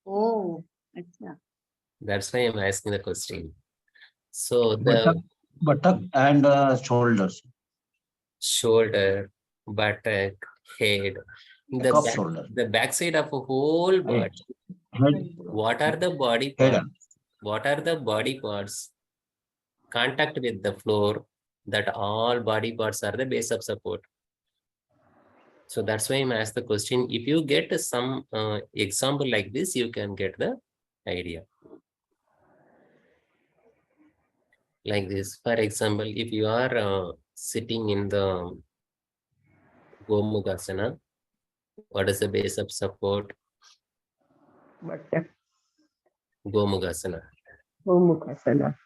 Speaker 5: Oh, अच्छा.
Speaker 1: That's why I'm asking the question. So the
Speaker 2: Buttock and shoulders.
Speaker 1: shoulder, buttock, head, the backside of a whole body.
Speaker 2: Head.
Speaker 1: What are the body
Speaker 2: Head.
Speaker 1: parts? What are the body parts? Contact with the floor, that all body parts are the base of support. So that's why I'm asked the question. If you get some example like this, you can get the idea. Like this, for example, if you are sitting in the Gomukhasana, what is the base of support?
Speaker 6: Buttock.
Speaker 1: Gomukhasana.
Speaker 6: Gomukhasana.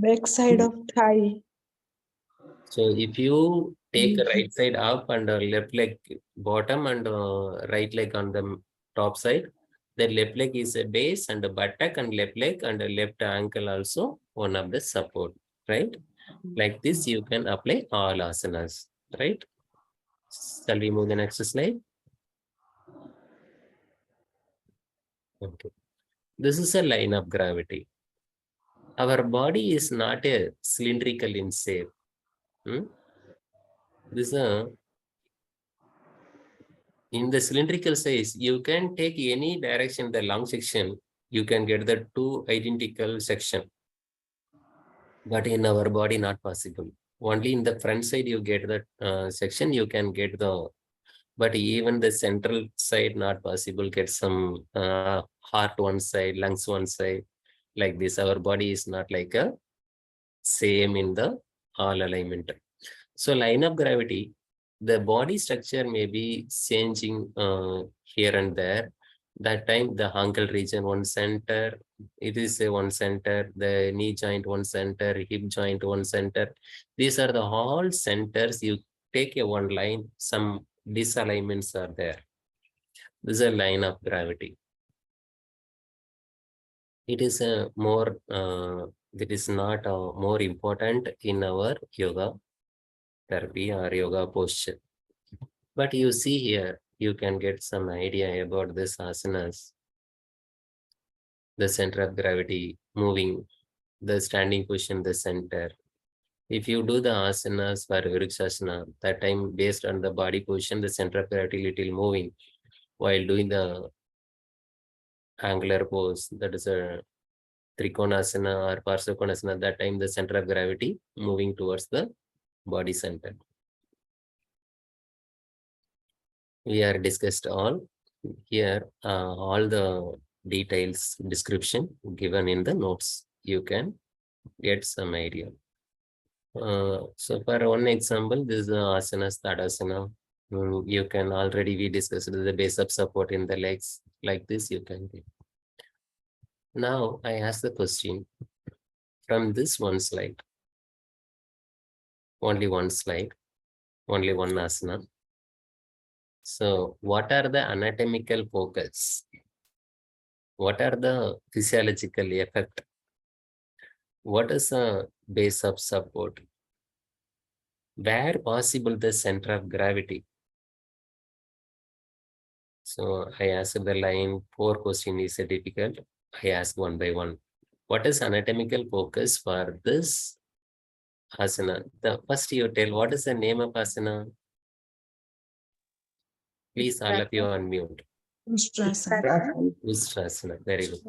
Speaker 4: Back side of thigh.
Speaker 1: So if you take right side up and left leg bottom and right leg on the top side, the left leg is a base and the buttock and left leg and the left ankle also one of the support, right? Like this, you can apply all asanas, right? Shall we move the next slide? Okay. This is a line of gravity. Our body is not a cylindrical in shape. This in the cylindrical size, you can take any direction, the long section, you can get the two identical section. But in our body, not possible. Only in the front side, you get that section, you can get the, but even the central side, not possible, get some heart one side, lungs one side, like this. Our body is not like a same in the all alignment. So line of gravity, the body structure may be changing here and there. That time the ankle region one center, it is a one center, the knee joint one center, hip joint one center. These are the all centers. You take a one line, some disalignments are there. This is a line of gravity. It is a more, it is not more important in our yoga therapy or yoga posture. But you see here, you can get some idea about this asanas. The center of gravity moving, the standing position, the center. If you do the asanas for Vriksasana, that time based on the body position, the center of gravity little moving. While doing the angular pose, that is a Trikonasana or Parsvakonasana, that time the center of gravity moving towards the body center. We are discussed all here, all the details description given in the notes. You can get some idea. So for one example, this is the asanas, Tadasana. You can already, we discussed the base of support in the legs. Like this, you can get. Now I ask the question from this one slide. Only one slide, only one asana. So what are the anatomical focus? What are the physiological effect? What is the base of support? Where possible the center of gravity? So I asked the line 4 question is difficult. I ask one by one. What is anatomical focus for this asana? The first you tell, what is the name of asana? Please, all of you unmute.
Speaker 4: Ustrasana.
Speaker 1: Ustrasana, very good.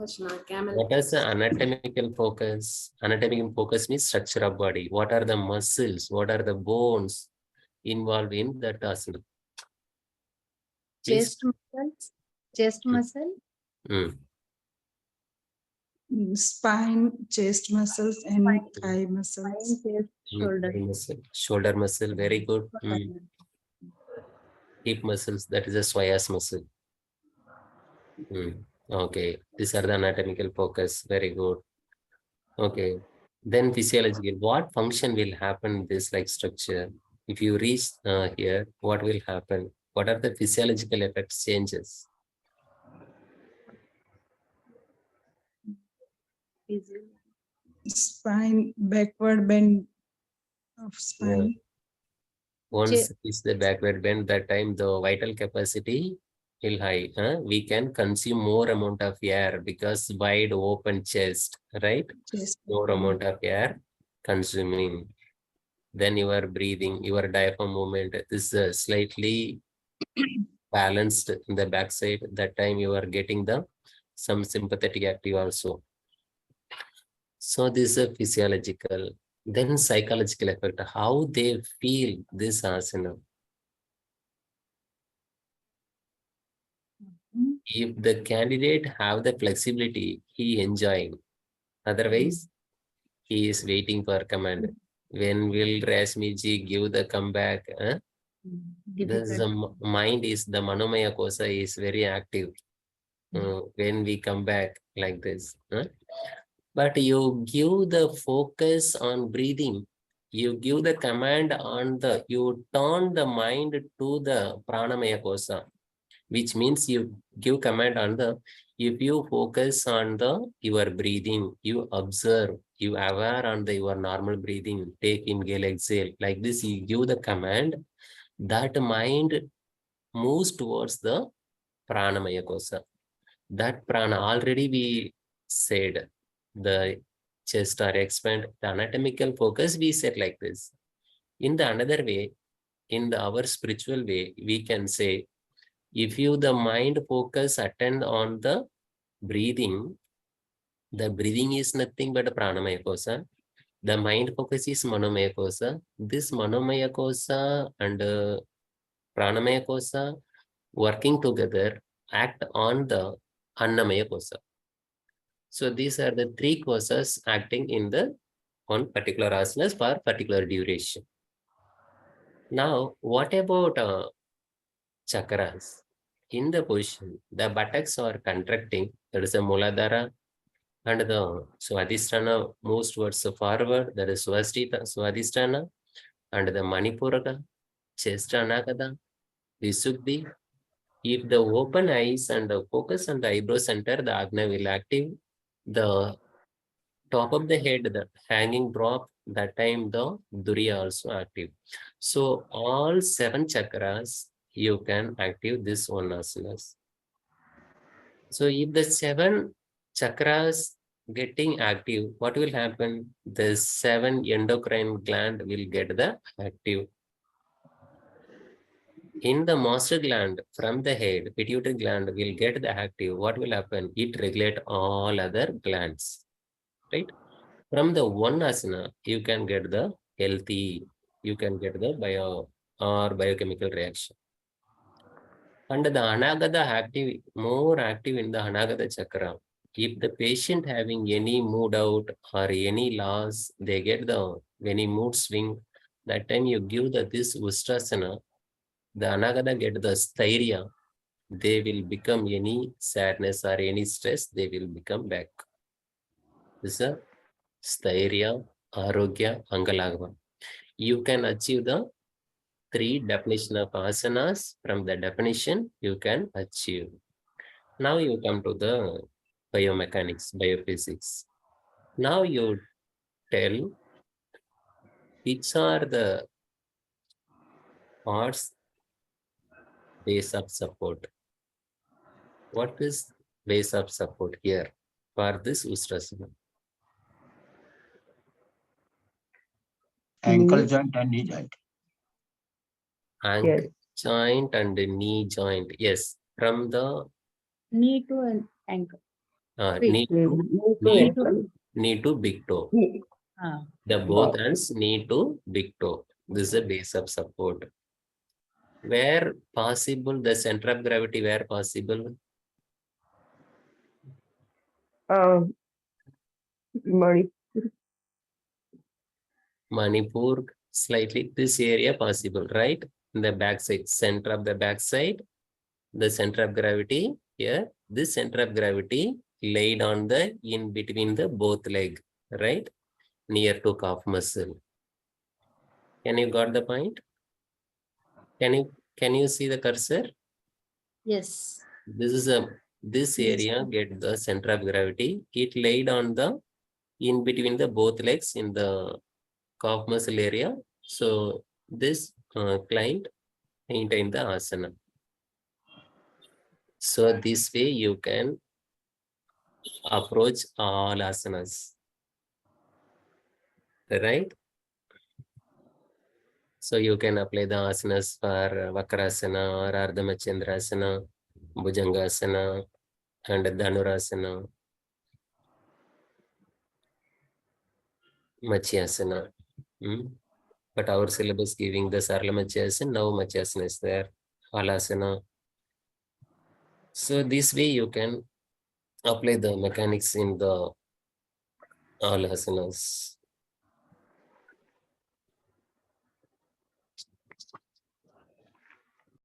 Speaker 3: Camel
Speaker 1: What is the anatomical focus? Anatomical focus means structure of body. What are the muscles? What are the bones involved in that asana? Please.
Speaker 5: Chest muscles, chest muscle,
Speaker 4: Spine, chest muscles, and thigh muscles.
Speaker 5: spine, chest, shoulder.
Speaker 1: Shoulder muscle, very good. Hip muscles, that is a psoas muscle. Okay, these are the anatomical focus, very good. Okay, then physiological, what function will happen this like structure? If you reach here, what will happen? What are the physiological effects changes?
Speaker 4: Spine, backward bend of spine.
Speaker 1: Once is the backward bend, that time the vital capacity high, we can consume more amount of air because wide open chest, right?
Speaker 4: Yes.
Speaker 1: More amount of air consuming. Then you are breathing, your diaphragm movement is slightly balanced in the backside. That time you are getting the some sympathetic active also. So this is a physiological. Then psychological effect, how they feel this asana. If the candidate have the flexibility, he enjoying. Otherwise, he is waiting for command. When will Rasmiji give the comeback? The mind is, the Manomaya Kosa is very active when we come back like this. But you give the focus on breathing. You give the command on the, you turn the mind to the Pranamaya Kosa, which means you give command on the, if you focus on the your breathing, you observe, you aware on the your normal breathing, take, inhale, exhale, like this, you give the command, that mind moves towards the Pranamaya Kosa. That prana already we said, the chest or expand, the anatomical focus we said like this. In the another way, in the our spiritual way, we can say, if you the mind focus attend on the breathing, the breathing is nothing but a pranamaya kosa. The mind focus is manomaya kosa. This manomaya kosa and pranamaya kosa working together act on the annamaya kosa. So these are the three kosas acting in the one particular asanas for particular duration. Now, what about chakras? In the position, the buttocks are contracting, that is a Muladhara, and the Swadhisthana moves towards the forward, that is Swadhisthana, and the Manipuraka, chest Anagada, Visuddhi. If the open eyes and the focus on the eyebrow center, the Agna will active. The top of the head, the hanging drop, that time the Duriya also active. So all 7 chakras, you can active this one asanas. So if the 7 chakras getting active, what will happen? The 7 endocrine gland will get the active. In the master gland from the head, pituitary gland will get the active. What will happen? It regulate all other glands, right? From the one asana, you can get the healthy, you can get the bio or biochemical reaction. And the Anagada active, more active in the Anagada chakra. If the patient having any mood out or any loss, they get the, any mood swing, that time you give the this Ustrasana, the Anagada get the Sthairya, they will become any sadness or any stress, they will become back. This is a Sthairya, Arogya, Angalagva. You can achieve the 3 definition of asanas. From the definition, you can achieve. Now you come to the biomechanics, biophysics. Now you tell which are the parts base of support. What is base of support here for this Ustrasana?
Speaker 2: Ankle
Speaker 6: Knee.
Speaker 2: joint and knee joint.
Speaker 1: Ankle
Speaker 6: Yes.
Speaker 1: joint and knee joint. Yes, from the
Speaker 5: Knee to an ankle.
Speaker 1: knee to
Speaker 6: Knee to ankle.
Speaker 1: knee to big toe.
Speaker 6: Knee.
Speaker 1: The both hands knee to big toe. This is a base of support. Where possible, the center of gravity, where possible?
Speaker 6: Money.
Speaker 1: Manipur, slightly this area possible, right? In the backside, center of the backside, the center of gravity here, this center of gravity laid on the in between the both leg, right? Near to calf muscle. Can you got the point? Can you see the cursor?
Speaker 5: Yes.
Speaker 1: This is this area get the center of gravity. It laid on the in between the both legs in the calf muscle area. So this client maintain the asana. So this way you can approach all asanas. Right? So you can apply the asanas for Vakrasana or Ardhamachandrasana, Bhujangasana, and Dhanurasana, Machyasana. But our syllabus giving the Sarla Machyasana, now Machyasana is there, Halasana. So this way you can apply the mechanics in the all asanas.